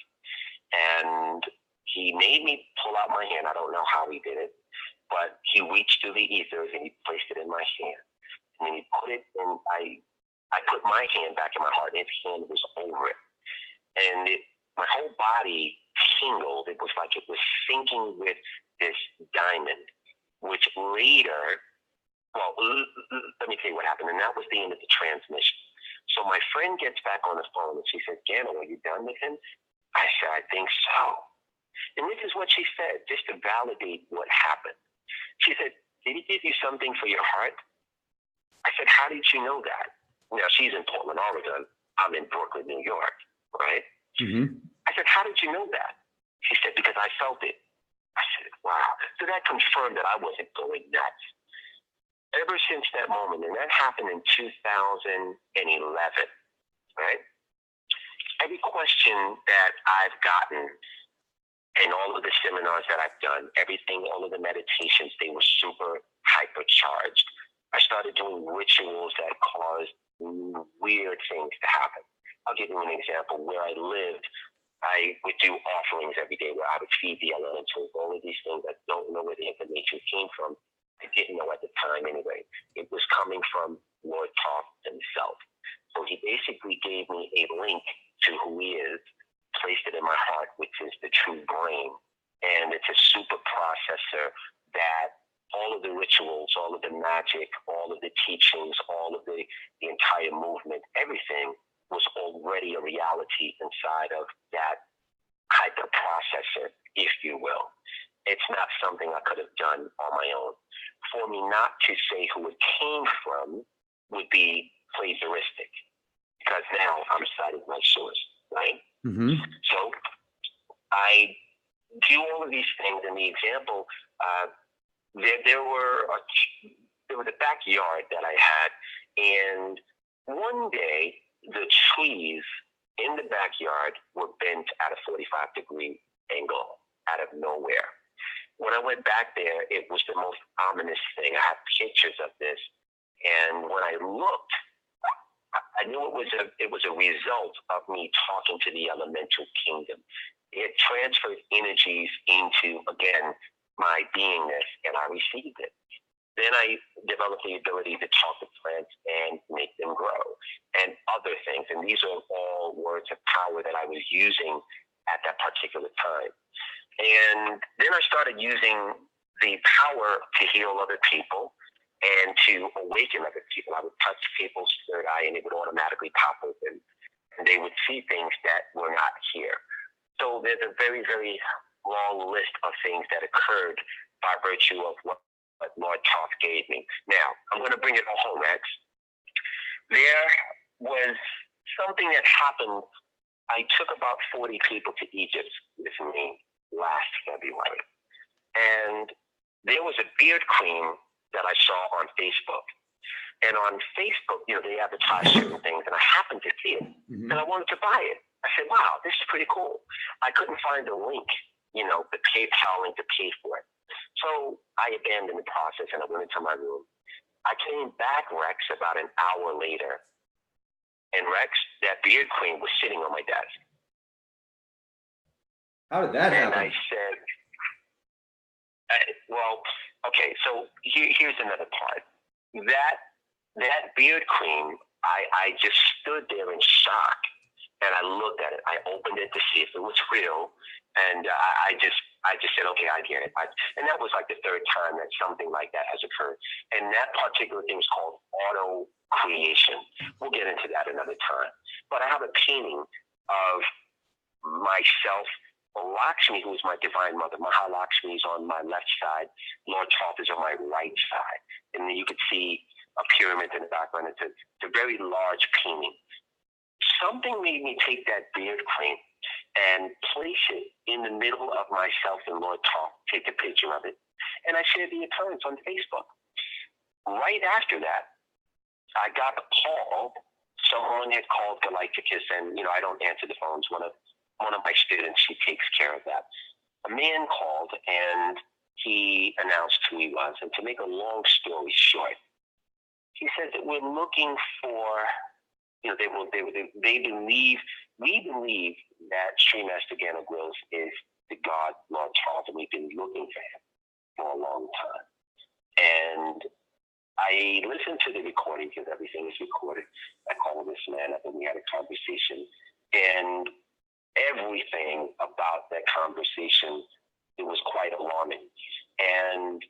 And he made me pull out my hand. I don't know how he did it, but he reached through the ethers and he placed it in my hand. And then he put it in, I put my hand back in my heart, and his hand was over it. And my whole body tingled. It was like it was syncing with this diamond, which later, well, let me tell you what happened. And that was the end of the transmission. So my friend gets back on the phone and she says, Gano, are you done with him? I said, I think so. And this is what she said, just to validate what happened. She said, did he give you something for your heart? I said, how did you know that? Now, she's in Portland, Oregon. I'm in Brooklyn, New York, right? Mm-hmm. I said, how did you know that? She said, because I felt it. I said, wow. So that confirmed that I wasn't going nuts. Ever since that moment, and that happened in 2011, right? Every question that I've gotten in all of the seminars that I've done, everything, all of the meditations, they were super hypercharged. I started doing rituals that caused weird things to happen. I'll give you an example. Where I lived, I would do offerings every day where I would feed the elementals, all of these things. I don't know where the information came from. I didn't know at the time anyway. It was coming from Lord Thoth himself. So he basically gave me a link to who he is, placed it in my heart, which is the true brain. And it's a super processor that all of the rituals, all of the magic, all of the teachings, all of the entire movement, everything was already a reality inside of that hyper processor, if you will. It's not something I could have done on my own. For me not to say who it came from would be plagiaristic, because now I'm citing my source, right? Mm-hmm. So I do all of these things. In the example, there was a backyard that I had, and one day the trees in the backyard were bent at a 45-degree angle out of nowhere. When I went back there, it was the most ominous thing. I have pictures of this, and when I looked, I knew it was a result of me talking to the elemental kingdom. It transferred energies into, again, my beingness, and I received it. Then I developed the ability to talk to plants and make them grow, and other things. And these are all words of power that I was using at that particular time. And then I started using the power to heal other people and to awaken other people. I would touch people's third eye and it would automatically pop open, and they would see things that were not here. So there's a very, very long list of things that occurred by virtue of what Lord Thoth gave me. Now, I'm going to bring it home, Rex. There was something that happened. I took about 40 people to Egypt with me last February. And there was a beard cream that I saw on Facebook. And on Facebook, they advertise certain things, and I happened to see it, and I wanted to buy it. I said, wow, this is pretty cool. I couldn't find a link, the PayPal link to pay for it. So I abandoned the process, and I went into my room. I came back, Rex, about an hour later, and Rex, that beard cream was sitting on my desk. How did that happen? And I said, well, okay, so here's another part. That beard cream, I just stood there in shock, and I looked at it. I opened it to see if it was real, and I just said, okay, I get it. And that was like the third time that something like that has occurred. And that particular thing is called auto creation. We'll get into that another time. But I have a painting of myself, Lakshmi, who is my divine mother. Mahalakshmi is on my left side. Lord Thoth is on my right side. And then you could see a pyramid in the background. It's a very large painting. Something made me take that beard cream and place it in the middle of myself and Lord Thoth, take a picture of it. And I shared the occurrence on Facebook. Right after that, I got a call. Someone had called Galacticus, and I don't answer the phones. One of my students, she takes care of that. A man called, and he announced who he was. And to make a long story short, he said that we're looking for, we believe that Sri Master Gano Grills is the God, Lord Thoth, and we've been looking for him for a long time. And I listened to the recording, because everything is recorded. I called this man up, and we had a conversation. And everything about that conversation, it was quite alarming. And,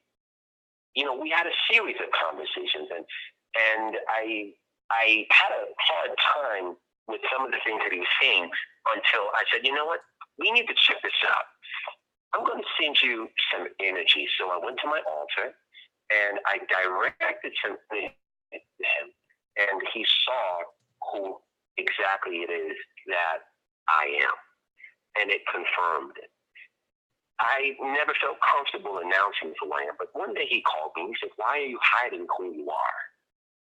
you know, we had a series of conversations, and I had a hard time with some of the things that he was saying until I said, you know what, we need to check this out. I'm going to send you some energy. So I went to my altar and I directed something to him, and he saw who exactly it is that I am, and it confirmed it. I never felt comfortable announcing who I am, but one day he called me and he said, why are you hiding who you are?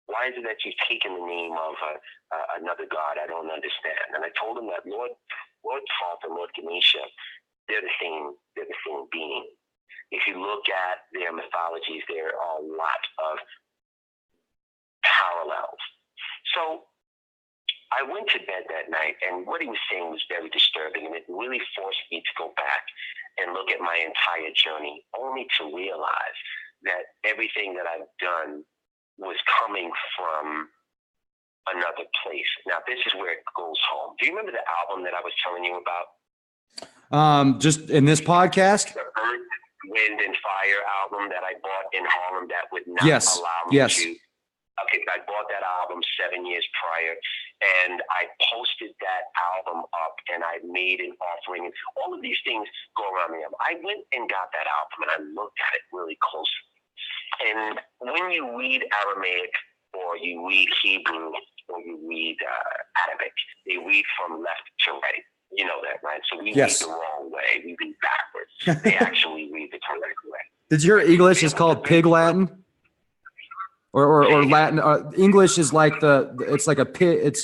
Why is it that you've taken the name of another god? I don't understand. And I told him that Lord Thoth and Lord Ganesha, they're the same being. If you look at their mythologies, there are a lot of parallels. So I went to bed that night, and what he was saying was very disturbing, and it really forced me to go back and look at my entire journey, only to realize that everything that I've done was coming from another place. Now, this is where it goes home. Do you remember the album that I was telling you about? Just in this podcast? The Earth, Wind, and Fire album that I bought in Harlem that would not allow me to. Okay, I bought that album 7 years prior, and I posted that album up, and I made an offering, and all of these things go around me. I went and got that album, and I looked at it really closely. And when you read Aramaic, or you read Hebrew, or you read Arabic, they read from left to right. You know that, right? So we read the wrong way. We read backwards. They actually read the correct way. Did you hear English is called Pig Latin? Or Latin? English is like it's like a pig.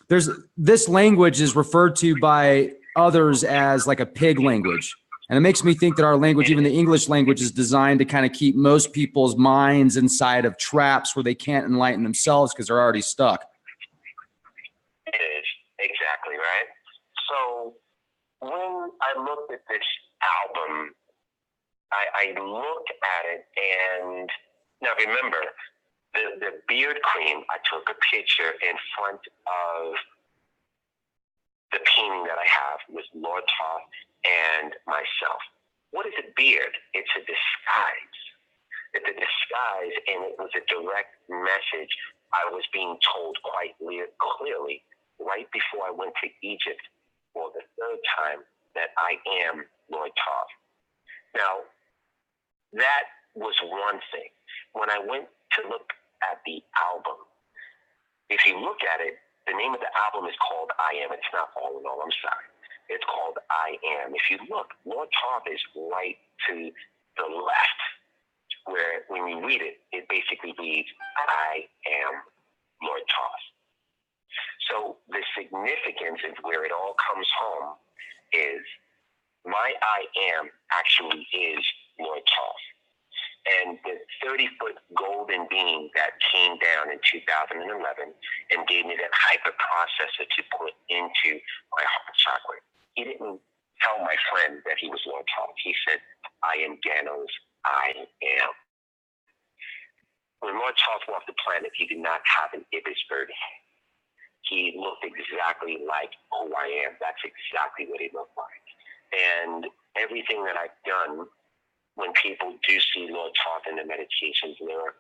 This language is referred to by others as like a pig language. And it makes me think that our language, even the English language, is designed to kind of keep most people's minds inside of traps where they can't enlighten themselves because they're already stuck. It is. Exactly, right? So when I looked at this album, I looked at it, and now remember, the beard cream, I took a picture in front of the painting that I have with Lord Thoth and myself. What is a beard? It's a disguise. It's a disguise, and it was a direct message I was being told quite clearly right before I went to Egypt for the third time that I am Lord Thoth. Now, that was one thing. When I went to look at the album, if you look at it, the name of the album is called I Am. It's not All in All, I'm sorry. It's called I Am. If you look, Lord Thoth is right to the left, where when you read it, it basically reads, I am Lord Thoth. So the significance of where it all comes home is my I am actually is Lord Thoth. And the 30-foot golden beam that came down in 2011 and gave me that hyperprocessor to put into my heart chakra. He didn't tell my friend that he was Lord Thoth. He said, I am Gano's I am. When Lord Thoth walked the planet, he did not have an ibis bird head. He looked exactly like who I am. That's exactly what he looked like. And everything that I've done, when people do see Lord Thoth in the meditations, there are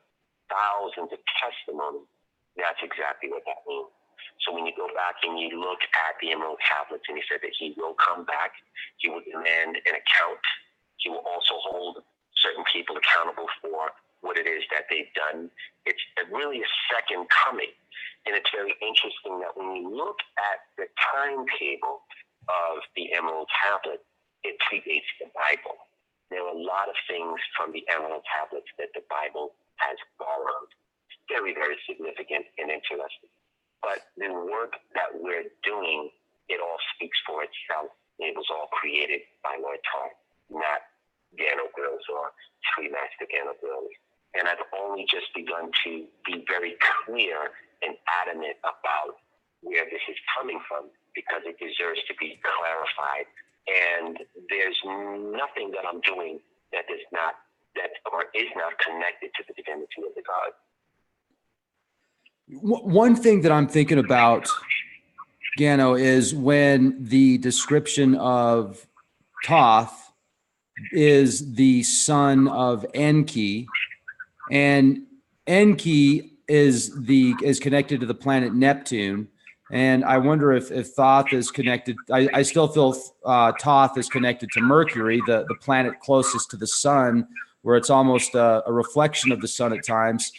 thousands of testimonies. That's exactly what that means. So when you go back and you look at the Emerald Tablets, and he said that he will come back, he will demand an account. He will also hold certain people accountable for what it is that they've done. It's really a second coming. And it's very interesting that when you look at the timetable of the Emerald Tablet, it predates the Bible. There are a lot of things from the Emerald Tablets that the Bible has borrowed. Very, very significant and interesting. But the work that we're doing, it all speaks for itself. It was all created by Lord Thoth, not Gano Grills or Sri Master Gano Grills. And I've only just begun to be very clear and adamant about where this is coming from, because it deserves to be clarified. And there's nothing that I'm doing that is not connected to the divinity of the God. One thing that I'm thinking about Gano, is when the description of Thoth is the son of Enki, and Enki is connected to the planet Neptune. And I wonder if Thoth is connected. I still feel Thoth is connected to Mercury, the planet closest to the sun, where it's almost a reflection of the sun at times.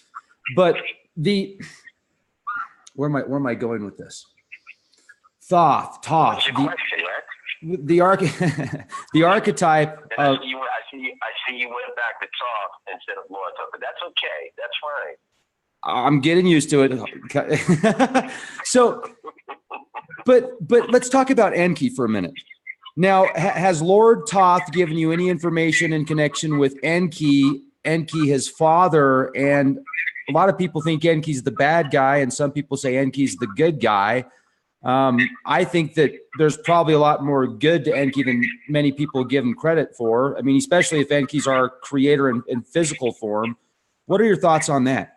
But where am I going with this? Thoth, the archetype of. I see you went back to Thoth instead of Lord Thoth, but that's okay. That's fine. I'm getting used to it. So, but let's talk about Enki for a minute. Now, has Lord Thoth given you any information in connection with Enki, his father? And a lot of people think Enki's the bad guy, and some people say Enki's the good guy. I think that there's probably a lot more good to Enki than many people give him credit for. I mean, especially if Enki's our creator in physical form. What are your thoughts on that?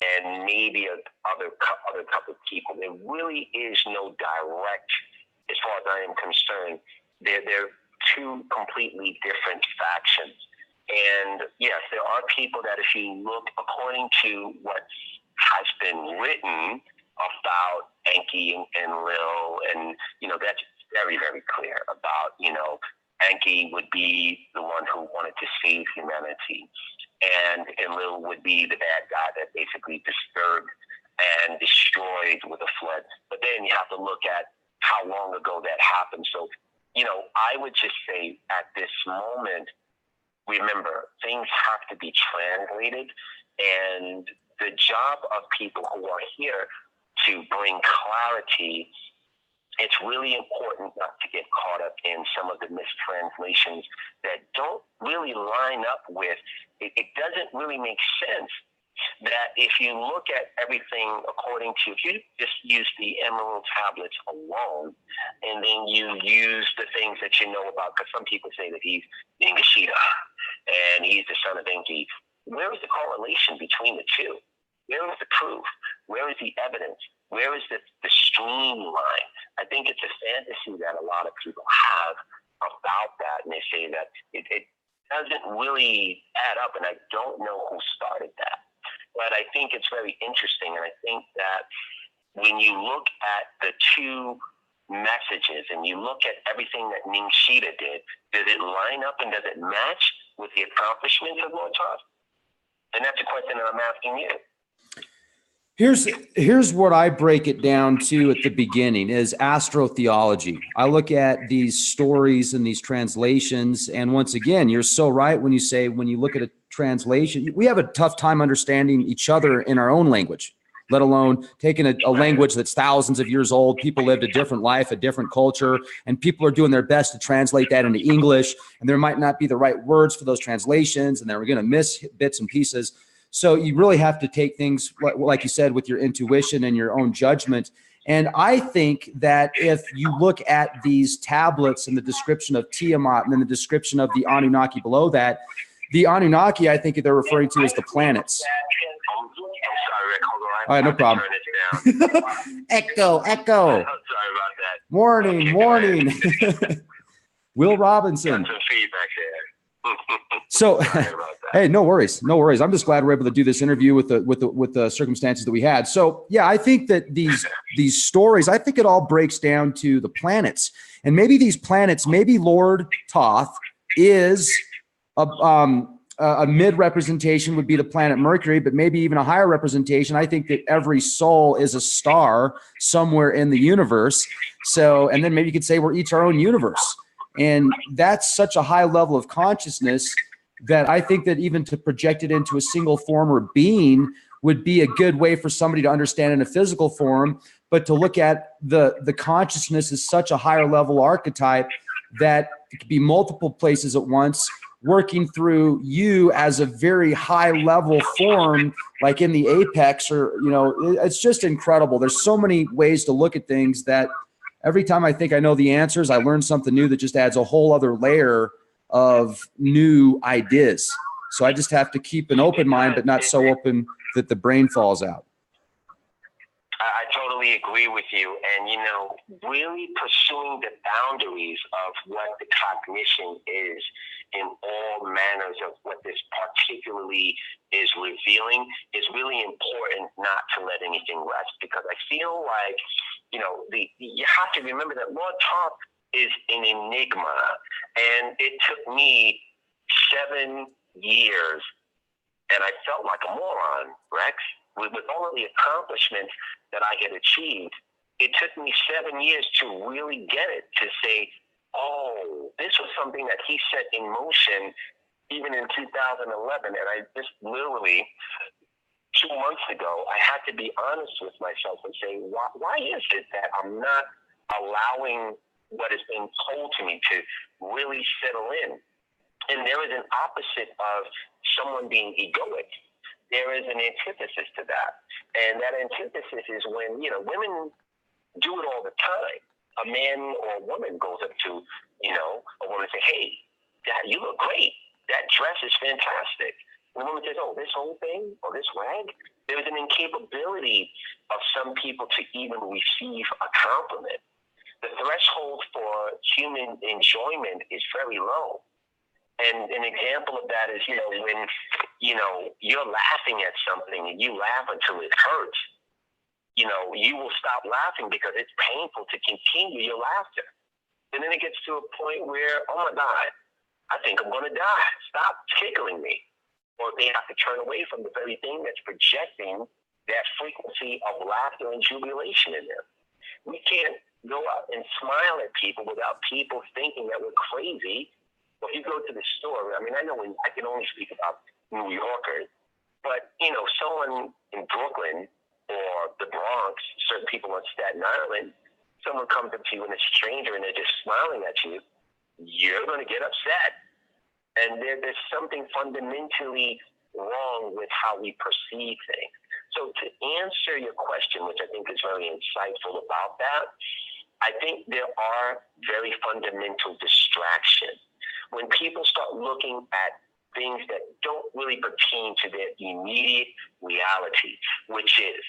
And maybe other couple of people. There really is no direct, as far as I am concerned. They're two completely different factions. And yes, there are people that, if you look according to what has been written about Enki and Lil, and that's very, very clear about Enki would be the one who wanted to save humanity. And Lil would be the bad guy that basically disturbed and destroyed with a flood. But then you have to look at how long ago that happened. So, I would just say at this moment, remember, things have to be translated. And the job of people who are here to bring clarity, it's really important not to get caught up in some of the mistranslations that don't really line up with it. It doesn't really make sense that if you look at everything according to, if you just use the emerald tablets alone, and then you use the things that you know about, because some people say that he's Ningishita and he's the son of Enki. Where is the correlation between the two? Where is the proof? Where is the evidence? Where is the streamline? I think it's a fantasy that a lot of people have about that, and they say that it doesn't really add up, and I don't know who started that. But I think it's very interesting, and I think that when you look at the two messages and you look at everything that Ningishita did, does it line up and does it match with the accomplishments of Lord Thoth? And that's a question that I'm asking you. Here's what I break it down to at the beginning is astrotheology. I look at these stories and these translations, and once again, you're so right when you say, when you look at a translation, we have a tough time understanding each other in our own language, let alone taking a language that's thousands of years old. People lived a different life, a different culture, and people are doing their best to translate that into English, and there might not be the right words for those translations, and they're going to miss bits and pieces. So you really have to take things, like you said, with your intuition and your own judgment. And I think that if you look at these tablets and the description of Tiamat and then the description of the Anunnaki below that, the Anunnaki, I think they're referring to as the planets. I'm sorry, Rick. Hold on. All right, no problem. Turn this down. Echo. I'm sorry about that. Morning. Will Robinson. Got some feedback there. So, hey, no worries. I'm just glad we're able to do this interview with the circumstances that we had. So, yeah, I think that these stories, I think it all breaks down to the planets, and maybe these planets, maybe Lord Thoth is a mid representation would be the planet Mercury, but maybe even a higher representation. I think that every soul is a star somewhere in the universe. So, and then maybe you could say we're each our own universe. And that's such a high level of consciousness that I think that even to project it into a single form or being would be a good way for somebody to understand in a physical form. But to look at the consciousness as such a higher level archetype that it could be multiple places at once, working through you as a very high level form, like in the apex, or, you know, it's just incredible. There's so many ways to look at things that every time I think I know the answers, I learn something new that just adds a whole other layer of new ideas. So I just have to keep an open mind, but not so open that the brain falls out. I totally agree with you. And, you know, really pursuing the boundaries of what the cognition is in all manners of what this particularly is revealing is really important, not to let anything rest. Because I feel like, you know, you have to remember that Lord Thoth is an enigma. And it took me 7 years, and I felt like a moron, Rex, with all of the accomplishments that I had achieved. It took me 7 years to really get it, to say, oh, this was something that he set in motion even in 2011. And I just literally 2 months ago, I had to be honest with myself and say, why is it that I'm not allowing what is being told to me to really settle in? And there is an opposite of someone being egoic. There is an antithesis to that. And that antithesis is when, you know, women do it all the time. A man or a woman goes up to, you know, a woman and say, hey, Dad, you look great. That dress is fantastic. And the woman says, oh, this whole thing or this rag? There's an incapability of some people to even receive a compliment. The threshold for human enjoyment is very low. And an example of that is, you know, when, you know, you're laughing at something and you laugh until it hurts, you know, you will stop laughing because it's painful to continue your laughter. And then it gets to a point where, oh my God, I think I'm going to die. Stop tickling me. Or they have to turn away from the very thing that's projecting that frequency of laughter and jubilation in them. We can't go out and smile at people without people thinking that we're crazy. Well, if you go to the store, I mean, I know I can only speak about New Yorkers, but, you know, someone in Brooklyn or the Bronx, certain people on Staten Island, someone comes up to you and a stranger and they're just smiling at you, you're going to get upset. And there's something fundamentally wrong with how we perceive things. So to answer your question, which I think is very insightful about that, I think there are very fundamental distractions. When people start looking at things that don't really pertain to their immediate reality, which is,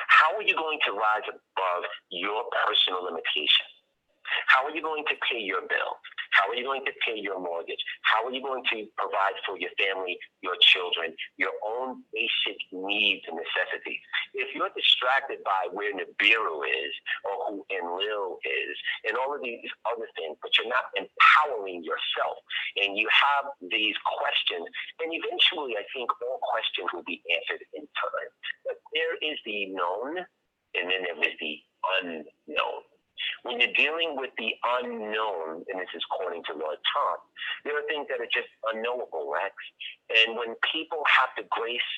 how are you going to rise above your personal limitations? How are you going to pay your bill? How are you going to pay your mortgage? How are you going to provide for your family, your children, your own basic needs and necessities? If you're distracted by where Nibiru is or who Enlil is and all of these other things, but you're not empowering yourself and you have these questions, and eventually I think all questions will be answered in time. But there is the known and then there is the unknown. When you're dealing with the unknown, and this is according to Lord Thoth, there are things that are just unknowable, Rex. And when people have the grace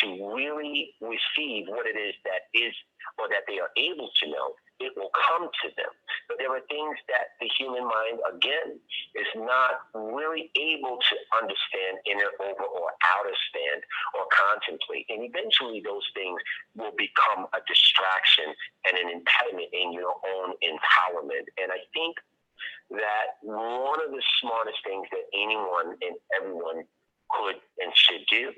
to really receive what it is that is, or that they are able to know, it will come to them. But there are things that the human mind, again, is not really able to understand, inner, over, or outer stand, or contemplate. And eventually those things will become a distraction and an impediment in your own empowerment. And I think that one of the smartest things that anyone and everyone could and should do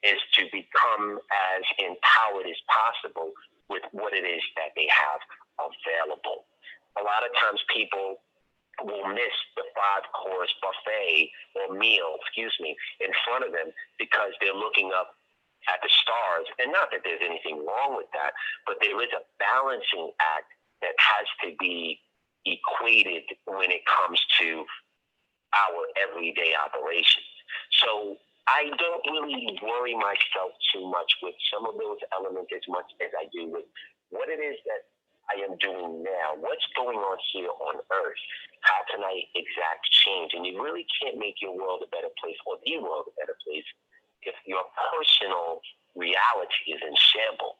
is to become as empowered as possible with what it is that they have available. A lot of times people will miss the 5-course buffet or meal, in front of them because they're looking up at the stars. And not that there's anything wrong with that, but there is a balancing act that has to be equated when it comes to our everyday operations. So I don't really worry myself too much with some of those elements as much as I do with what it is that I am doing now. What's going on here on Earth? How can I exact change? And you really can't make your world a better place or the world a better place if your personal reality is in shambles.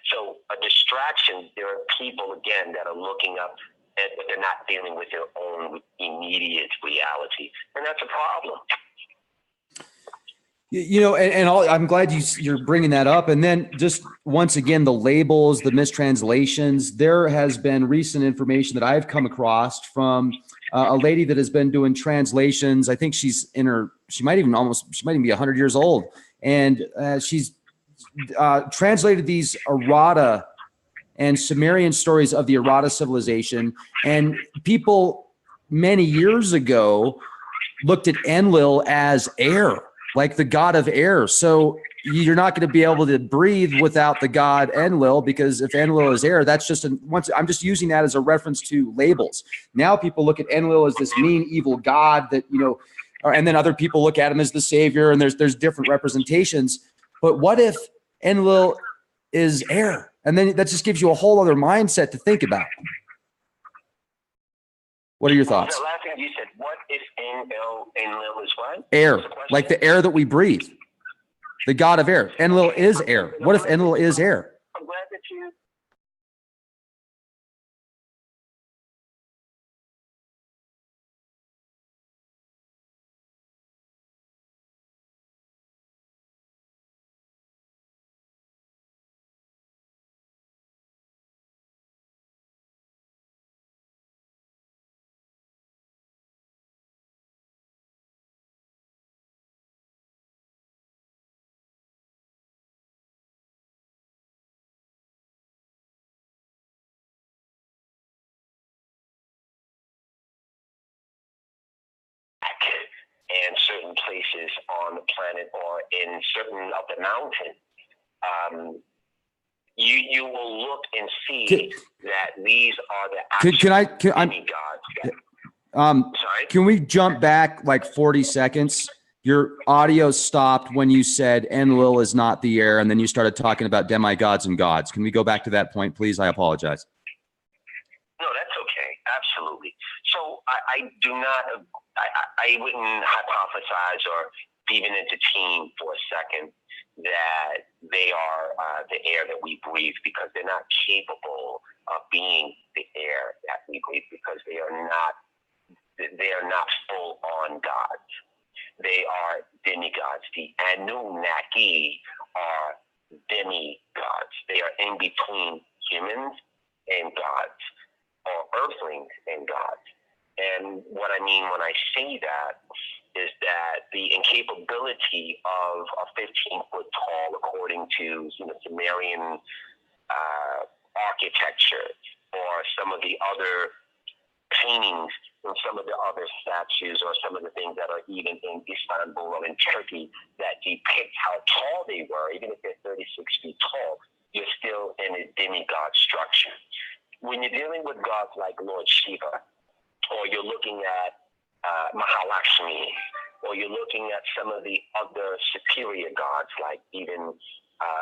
So a distraction, there are people, again, that are looking up but they're not dealing with their own immediate reality, and that's a problem. You know, I'm glad you're bringing that up. And then just once again, the labels, the mistranslations. There has been recent information that I've come across from a lady that has been doing translations. I think she might even be 100 years old, and she's translated these errata and Sumerian stories of the errata civilization. And people many years ago looked at Enlil as air, like the god of air. So you're not going to be able to breathe without the god Enlil, because if Enlil is air, that's just I'm just using that as a reference to labels. Now people look at Enlil as this mean, evil god that, you know, and then other people look at him as the savior, and there's different representations. But what if Enlil is air? And then that just gives you a whole other mindset to think about. What are your thoughts? The last thing you said, what if Enlil is what? Air, like the air that we breathe. The god of air. Enlil is air. What if Enlil is air? I'm glad that you... and certain places on the planet or in certain of the mountain, you will look and see that these are the actual demigods. Sorry? Can we jump back like 40 seconds? Your audio stopped when you said Enlil is not the air, and then you started talking about demigods and gods. Can we go back to that point, please? I apologize. No, that's okay. Absolutely. So I do not, I wouldn't hypothesize or even entertain for a second that they are the air that we breathe, because they're not capable of being the air that we breathe, because they are not full on gods. They are demigods. The Anunnaki are demigods. They are in between humans and gods, or earthlings and gods. And what I mean when I say that is that the incapability of a 15-foot tall, according to Sumerian architecture, or some of the other paintings and some of the other statues, or some of the things that are even in Istanbul or in Turkey that depict how tall they were, even if they're 36 feet tall, you're still in a demigod structure. When you're dealing with gods like Lord Shiva, or you're looking at Mahalakshmi, or you're looking at some of the other superior gods, like even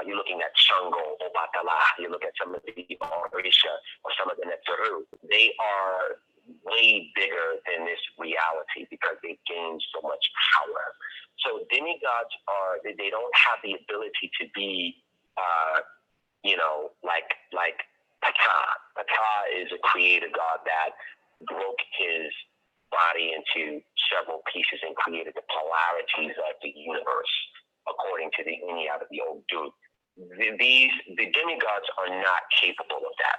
you're looking at Shango, Obatala, you look at some of the Orisha, or some of the Netzeru, they are way bigger than this reality because they've gained so much power. So demigods they don't have the ability to be, like Ptah. Ptah is a creator god that broke his body into several pieces and created the polarities of the universe, according to the Inni out of the old dude. The demigods are not capable of that.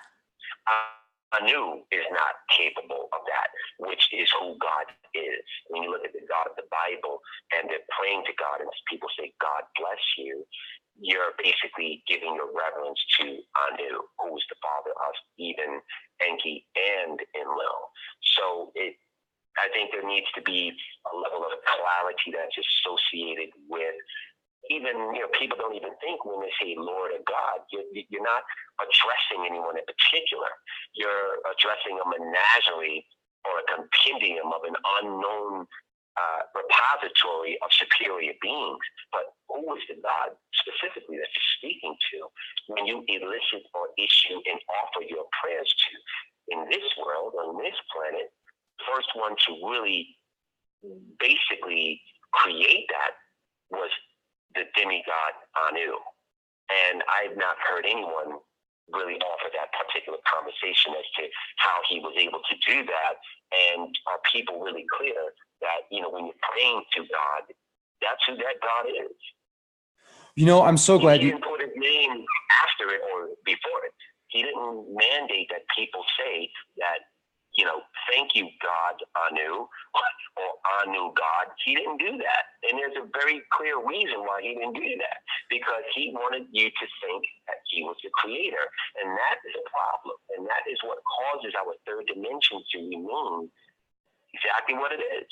Anu is not capable of that, which is who God is. When you look at the God of the Bible and they're praying to God and people say, God bless you, you're basically giving your reverence to Anu, who is the father of even Enki and Enlil. So I think there needs to be a level of clarity that's associated with even, people don't even think when they say Lord or God, you're not addressing anyone in particular. You're addressing a menagerie or a compendium of an unknown repository of superior beings. But who is the God specifically that you're speaking to when you elicit or issue and offer your prayers to? In this world, on this planet, first one to really basically create that was the demigod Anu. And I've not heard anyone really offer that particular particular conversation as to how he was able to do that. And are people really clear that, when you're praying to God, that's who that God is? I'm so glad he didn't put his name after it or before it. He didn't mandate that people say that, thank you, God, Anu, or Anu, God. He didn't do that. And there's a very clear reason why he didn't do that, because he wanted you to think that he was the creator. And that is a problem. And that is what causes our third dimension to remain exactly what it is.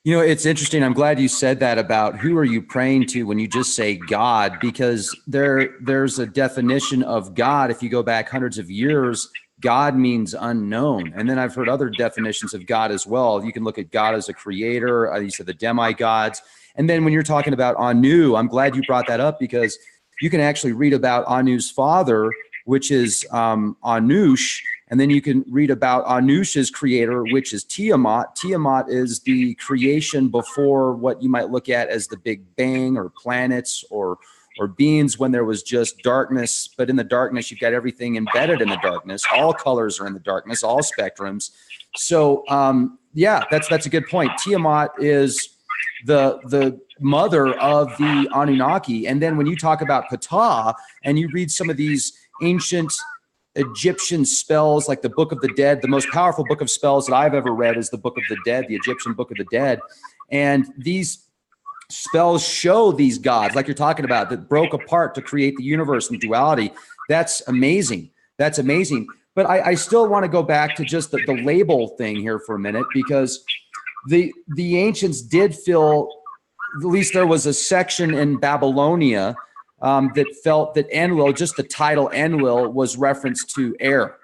It's interesting. I'm glad you said that about who are you praying to when you just say God, because there's a definition of God. If you go back hundreds of years, God means unknown. And then I've heard other definitions of God as well. You can look at God as a creator. You said the demigods. And then when you're talking about Anu, I'm glad you brought that up, because you can actually read about Anu's father, which is Anush. And then you can read about Anush's creator, which is Tiamat. Tiamat is the creation before what you might look at as the Big Bang, or planets, or beings, when there was just darkness. But in the darkness, you've got everything embedded in the darkness. All colors are in the darkness, all spectrums. So yeah, that's a good point. Tiamat is the mother of the Anunnaki. And then when you talk about Ptah and you read some of these ancient Egyptian spells, like the Book of the Dead, the most powerful book of spells that I've ever read is the Book of the Dead, the Egyptian Book of the Dead. And these spells show these gods, like you're talking about, that broke apart to create the universe and duality. That's amazing. That's amazing. But I still want to go back to just the label thing here for a minute, because the ancients did feel, at least there was a section in Babylonia that felt that Enlil, just the title Enlil, was reference to air.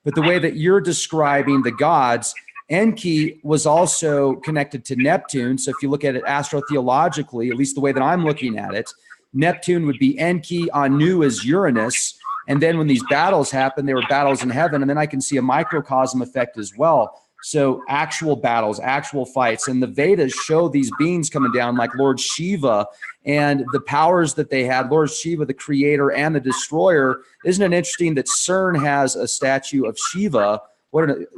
But the way that you're describing the gods, Enki was also connected to Neptune. So if you look at it astrotheologically, at least the way that I'm looking at it, Neptune would be Enki, Anu is Uranus. And then when these battles happen, they were battles in heaven. And then I can see a microcosm effect as well. So actual battles, actual fights. And the Vedas show these beings coming down like Lord Shiva and the powers that they had. Lord Shiva, the creator and the destroyer. Isn't it interesting that CERN has a statue of Shiva?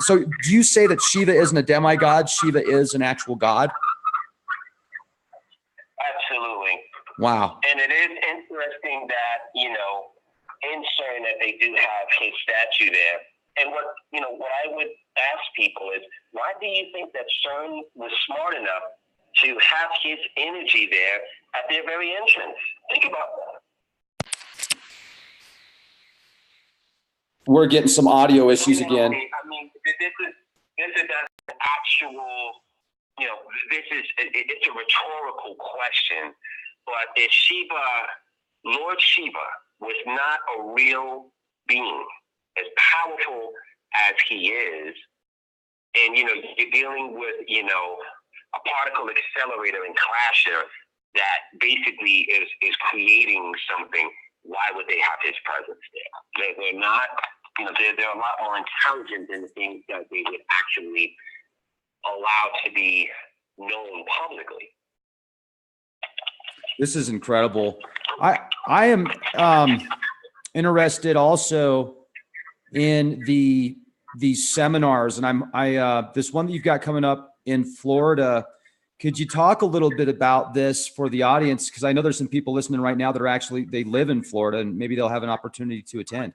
So do you say that Shiva isn't a demigod? Shiva is an actual god? Absolutely. Wow. And it is interesting that, in CERN that they do have his statue there. And what I would ask people is, why do you think that CERN was smart enough to have his energy there at their very entrance? Think about that. We're getting some audio issues again. I mean, this is an actual, it's a rhetorical question. But if Lord Shiva was not a real being, as powerful as he is, and you're dealing with a particle accelerator and clasher that basically is creating something, why would they have his presence there? They're not, they're a lot more intelligent than the things that they would actually allow to be known publicly. This is incredible. I am interested also in these seminars, and this one that you've got coming up in Florida. Could you talk a little bit about this for the audience? Because I know there's some people listening right now that are they live in Florida, and maybe they'll have an opportunity to attend.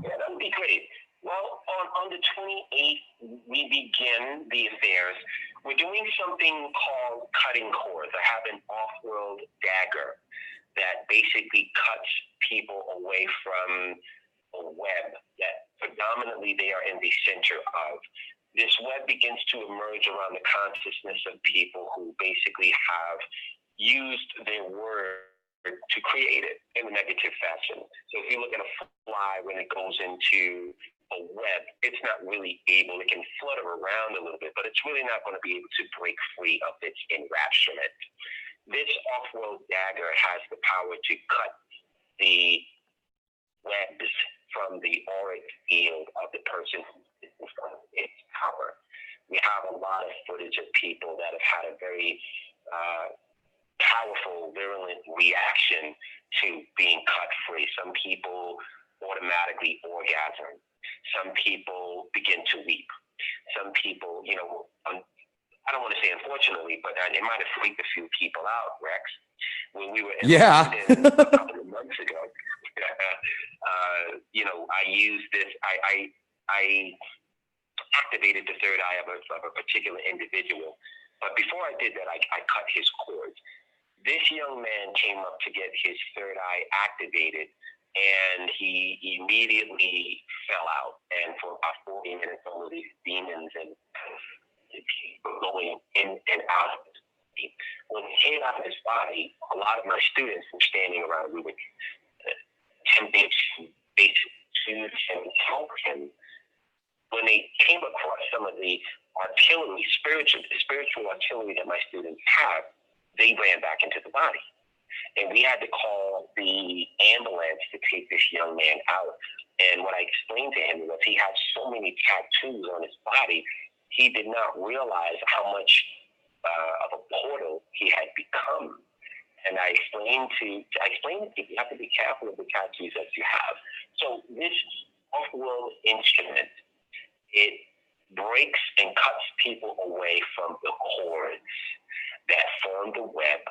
Yeah, that would be great. Well, on the 28th, we begin the affairs. We're doing something called cutting cords. I have an off-world dagger that basically cuts people away from a web that predominantly they are in the center of. This web begins to emerge around the consciousness of people who basically have used their word to create it in a negative fashion. So if you look at a fly, when it goes into a web, it's not really able, it can flutter around a little bit, but it's really not going to be able to break free of its enrapturement. This off-world dagger has the power to cut the webs from the auric field of the person who is in front of its power. We have a lot of footage of people that have had a very powerful, virulent reaction to being cut free. Some people automatically orgasm. Some people begin to weep. Some people, I don't want to say unfortunately, but it might have freaked a few people out, Rex. When we were in London a couple of months ago, I used this. I activated the third eye of a particular individual. But before I did that, I cut his cords. This young man came up to get his third eye activated, and he immediately fell out. And for about 40 minutes, all of these demons and people going in and out of his body. When he came out of his body, a lot of my students were standing around. We were attempting to basically soothe him and help him. When they came across some of the artillery, spiritual artillery that my students have, they ran back into the body. And we had to call the ambulance to take this young man out. And what I explained to him was he had so many tattoos on his body, he did not realize how much of a portal he had become. And I explained to people, you have to be careful of the tattoos that you have. So this off-world instrument, it breaks and cuts people away from the cords that form the web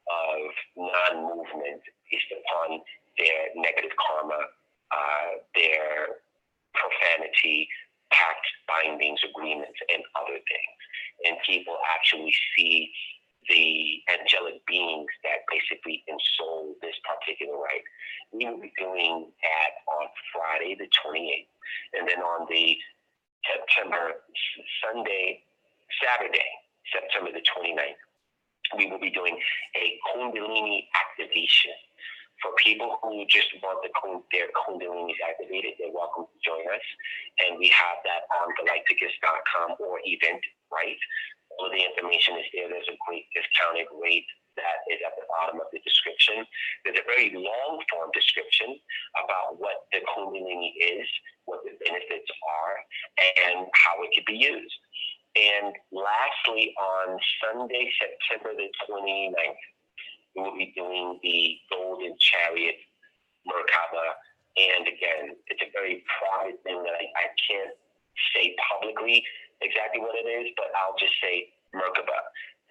of non-movement based upon their negative karma, their profanity, pacts, bindings, agreements, and other things. And people actually see the angelic beings that basically ensoul this particular rite. We will be doing that on Friday the 28th. And then on the Saturday, September the 29th, we will be doing a Kundalini activation. For people who just want their Kundalinis activated, they're welcome to join us. And we have that on galacticus.com or Eventbrite. All of the information is there. There's a great discounted rate that is at the bottom of the description. There's a very long form description about what the Kundalini is, what the benefits are, and how it can be used. And lastly, on Sunday, September the 29th, we will be doing the Golden Chariot Merkaba. And again, it's a very private thing that I can't say publicly exactly what it is, but I'll just say Merkaba.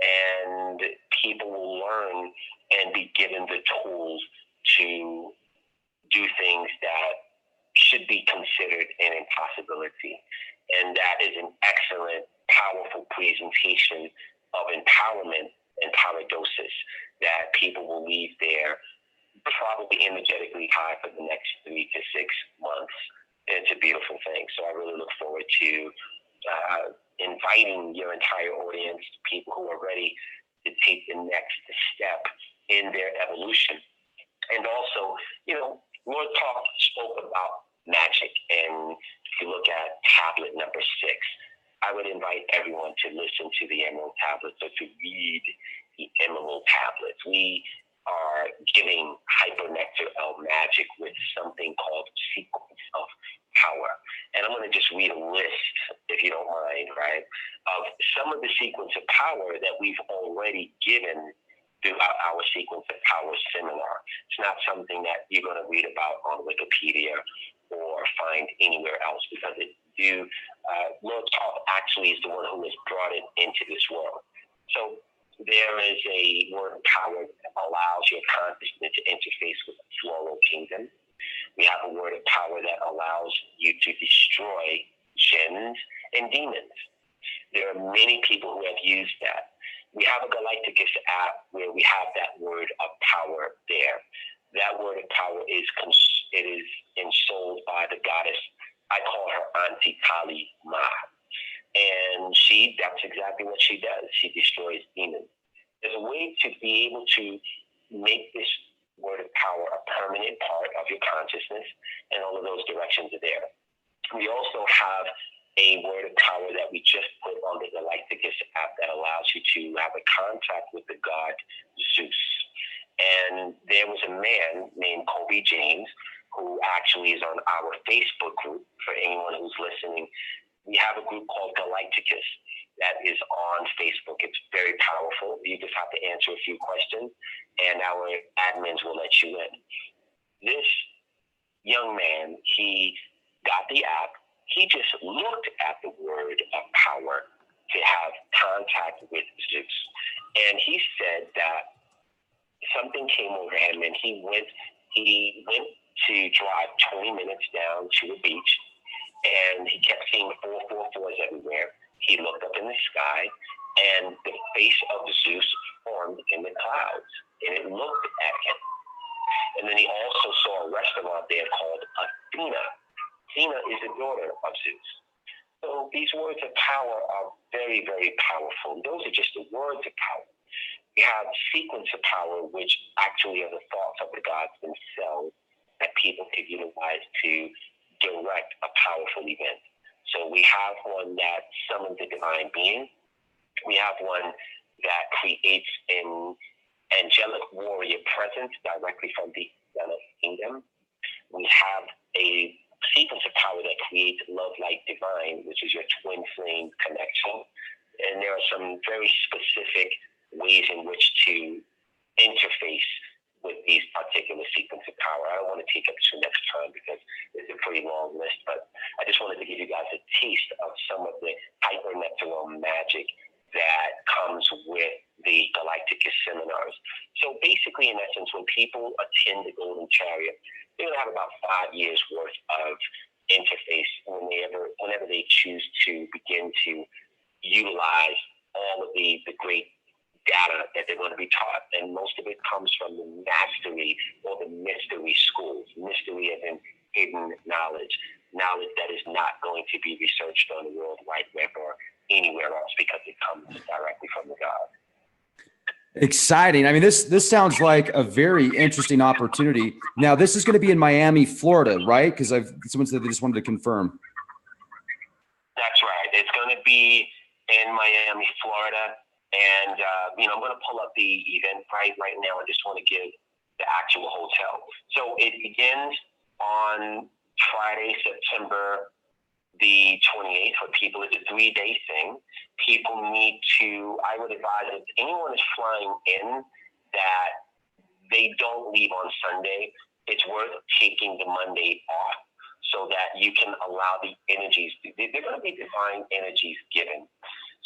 And people will learn and be given the tools to do things that should be considered an impossibility. And that is an excellent, powerful presentation of empowerment and paradosis that people will leave there probably energetically high for the next 3 to 6 months. It's a beautiful thing. So I really look forward to inviting your entire audience, people who are ready to take the next step in their evolution. And also, Lord Thoth spoke about magic. And if you look at tablet number 6, I would invite everyone to listen to the Emerald Tablets or to read the Emerald Tablets. We are giving Hypernectar of Magic with something called Sequence of Power. And I'm going to just read a list, if you don't mind, right, of some of the Sequence of Power that we've already given throughout our Sequence of Power seminar. It's not something that you're going to read about on Wikipedia or find anywhere else, because Lord Thoth actually is the one who has brought it into this world. So there is a word of power that allows your consciousness to interface with the floral kingdom. We have a word of power that allows you to destroy jinns and demons. There are many people who have used that. We have a Galacticus app where we have that word of power there. That word of power is ensouled by the goddess. I call her Auntie Kali Ma. And that's exactly what she does. She destroys demons. There's a way to be able to make this word of power a permanent part of your consciousness, and all of those directions are there. We also have a word of power that we just put on the Galacticus app that allows you to have a contact with the god Zeus. And there was a man named Kobe James who actually is on our Facebook group. For anyone who's listening, we have a group called Galacticus that is on Facebook. It's very powerful. You just have to answer a few questions, and our admins will let you in. This young man, he got the app. He just looked at the word of power to have contact with Zeus. And he said that something came over him, and he went to drive 20 minutes down to the beach, and he kept seeing 444s everywhere. He looked up in the sky, and the face of Zeus formed in the clouds, and it looked at him. And then he also saw a restaurant there called Athena. Athena is the daughter of Zeus. So these words of power are very, very powerful. Those are just the words of power. We have sequence of power, which actually are the thoughts of the gods themselves that people could utilize to direct a powerful event. So we have one that summons a divine being. We have one that creates an angelic warrior presence directly from the angelic kingdom. We have a sequence of power that creates love like divine, which is your twin flame connection. And there are some very specific ways in which to interface with these particular sequence of power. I don't want to take up too much time because it's a pretty long list, but I just wanted to give you guys a taste of some of the hypernectaron magic that comes with the Galacticus seminars. So basically, in essence, when people attend the Golden Chariot, they're going to have about 5 years worth of interface whenever they choose to begin to utilize all of the great data that they're going to be taught. And most of it comes from the mastery or the mystery schools. Mystery as in hidden knowledge that is not going to be researched on the World Wide Web or anywhere else because it comes directly from the God. Exciting. I mean, this sounds like a very interesting opportunity. Now, this is going to be in Miami, Florida, right? Because someone said they just wanted to confirm. That's right. It's going to be in Miami, Florida. And, I'm going to pull up the Eventbrite right now. I just want to give the actual hotel. So it begins on Friday, September the 28th for people. It's a 3-day thing. People need to, I would advise if anyone is flying in that they don't leave on Sunday, it's worth taking the Monday off so that you can allow the energies. They're going to be divine energies given.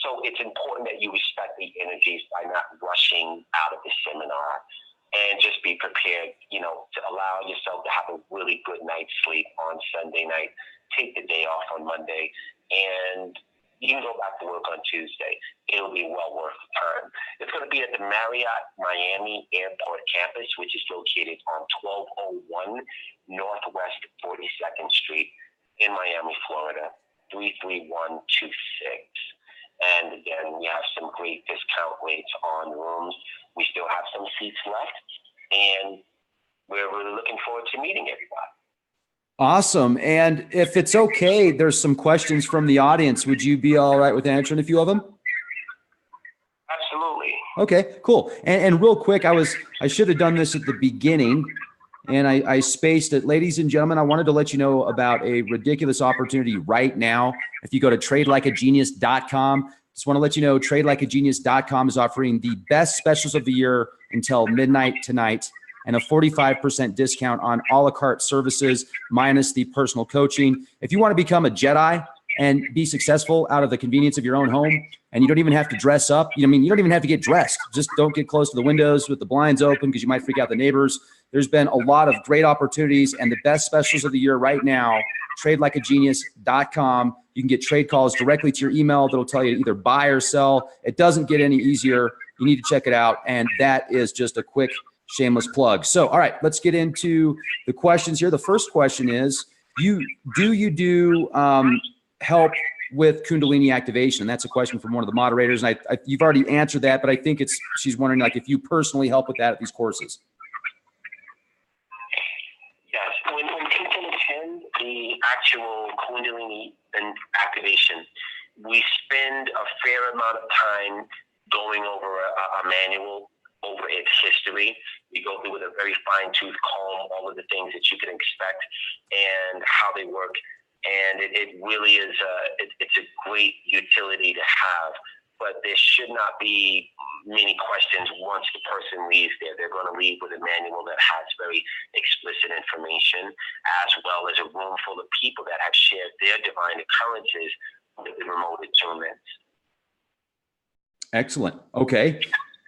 So it's important that you respect the energies by not rushing out of the seminar and just be prepared, to allow yourself to have a really good night's sleep on Sunday night. Take the day off on Monday, and you can go back to work on Tuesday. It'll be well worth the time. It's going to be at the Marriott Miami Airport campus, which is located on 1201 Northwest 42nd Street in Miami, Florida, 33126. And again, we have some great discount rates on rooms. We still have some seats left, and we're really looking forward to meeting everybody. Awesome. And if it's okay, there's some questions from the audience. Would you be all right with answering a few of them? Absolutely. Okay, cool. And real quick, I should have done this at the beginning, and I spaced it. Ladies and gentlemen, I wanted to let you know about a ridiculous opportunity right now. If you go to tradelikeagenius.com, just want to let you know tradelikeagenius.com is offering the best specials of the year until midnight tonight, and a 45% discount on a la carte services minus the personal coaching. If you want to become a Jedi and be successful out of the convenience of your own home, and you don't even have to dress up, you don't even have to get dressed. Just don't get close to the windows with the blinds open because you might freak out the neighbors. There's been a lot of great opportunities, and the best specials of the year right now, tradelikeagenius.com. You can get trade calls directly to your email that'll tell you to either buy or sell. It doesn't get any easier. You need to check it out, and that is just a quick shameless plug. So, all right, let's get into the questions here. The first question is, do you help with Kundalini activation? And that's a question from one of the moderators. And you've already answered that, but I think she's wondering if you personally help with that at these courses. Yes, when people attend the actual Kundalini and activation, we spend a fair amount of time going over a manual, over its history. We go through with a very fine-tooth comb all of the things that you can expect and how they work. And it really is it's a great utility to have but there should not be many questions once the person leaves there. They're going to leave with a manual that has very explicit information, as well as a room full of people that have shared their divine occurrences with the remote attunements. Excellent. Okay.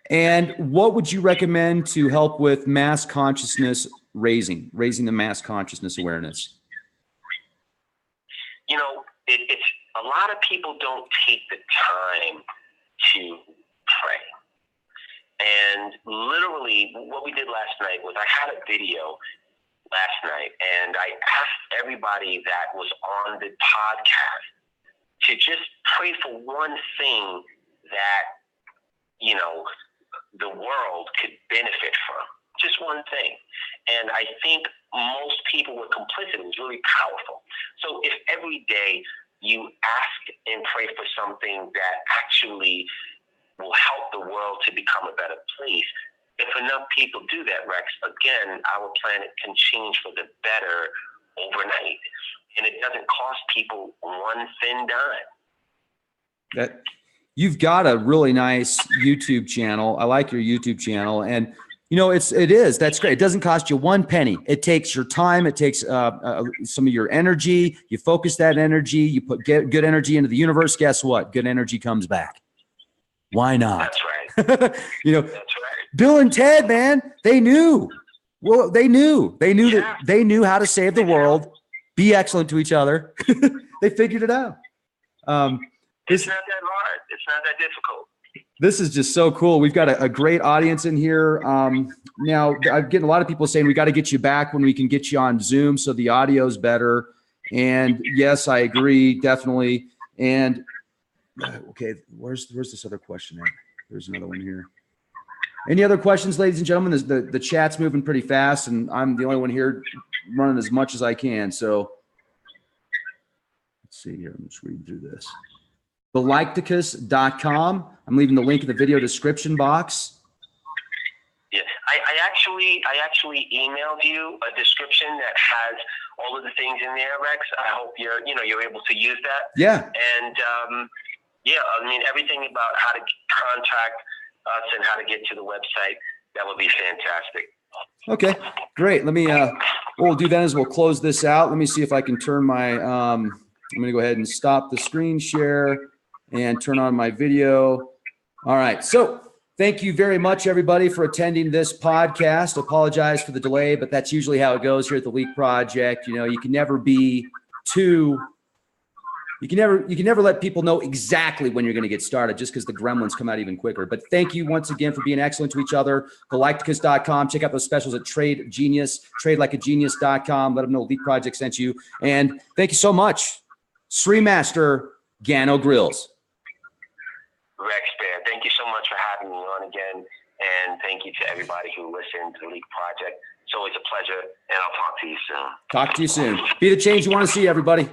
And what would you recommend to help with mass consciousness raising the mass consciousness awareness? You know, it's a lot of people don't take the time to pray. And literally what we did last night was I had a video last night, and I asked everybody that was on the podcast to just pray for one thing that, you know, the world could benefit from. Just one thing. And I think most people were complicit. It was really powerful. So if every day you ask and pray for something that actually will help the world to become a better place, if enough people do that, Rex, again, our planet can change for the better overnight. And it doesn't cost people one thin dime. You've got a really nice YouTube channel. I like your YouTube channel. And, you know, that's great. It doesn't cost you one penny. It takes your time. It takes some of your energy. You focus that energy. You put good energy into the universe. Guess what? Good energy comes back. Why not? That's right. You know, that's right. Bill and Ted, man, they knew. Well, they knew that they knew how to save the world, be excellent to each other. They figured it out. It's not that hard. It's not that difficult. This is just so cool. We've got a great audience in here. Now, I'm getting a lot of people saying we got to get you back when we can get you on Zoom so the audio's better. And yes, I agree, definitely. And okay, where's this other question at? There's another one here. Any other questions, ladies and gentlemen? The chat's moving pretty fast, and I'm the only one here running as much as I can. So let's see here. I'm just reading through this. Galacticus.com. I'm leaving the link in the video description box. Yeah, I actually emailed you a description that has all of the things in there, Rex. I hope you're able to use that. Yeah. And yeah, I mean everything about how to contact us and how to get to the website. That would be fantastic. Okay, great. Let me. What we'll do then is we'll close this out. Let me see if I can turn my. I'm going to go ahead and stop the screen share and turn on my video. All right. So thank you very much, everybody, for attending this podcast. Apologize for the delay, but that's usually how it goes here at the Leak Project. You know, you can never be too. You can never let people know exactly when you're going to get started just because the gremlins come out even quicker. But thank you once again for being excellent to each other. Galacticus.com. Check out those specials at Trade Genius, tradelikeagenius.com. Let them know Leak Project sent you. And thank you so much, Sri Master Gano Grills. Rex Bear, thank you so much for having me on again. And thank you to everybody who listened to the Leak Project. It's always a pleasure, and I'll talk to you soon. Talk to you soon. Be the change you want to see, everybody.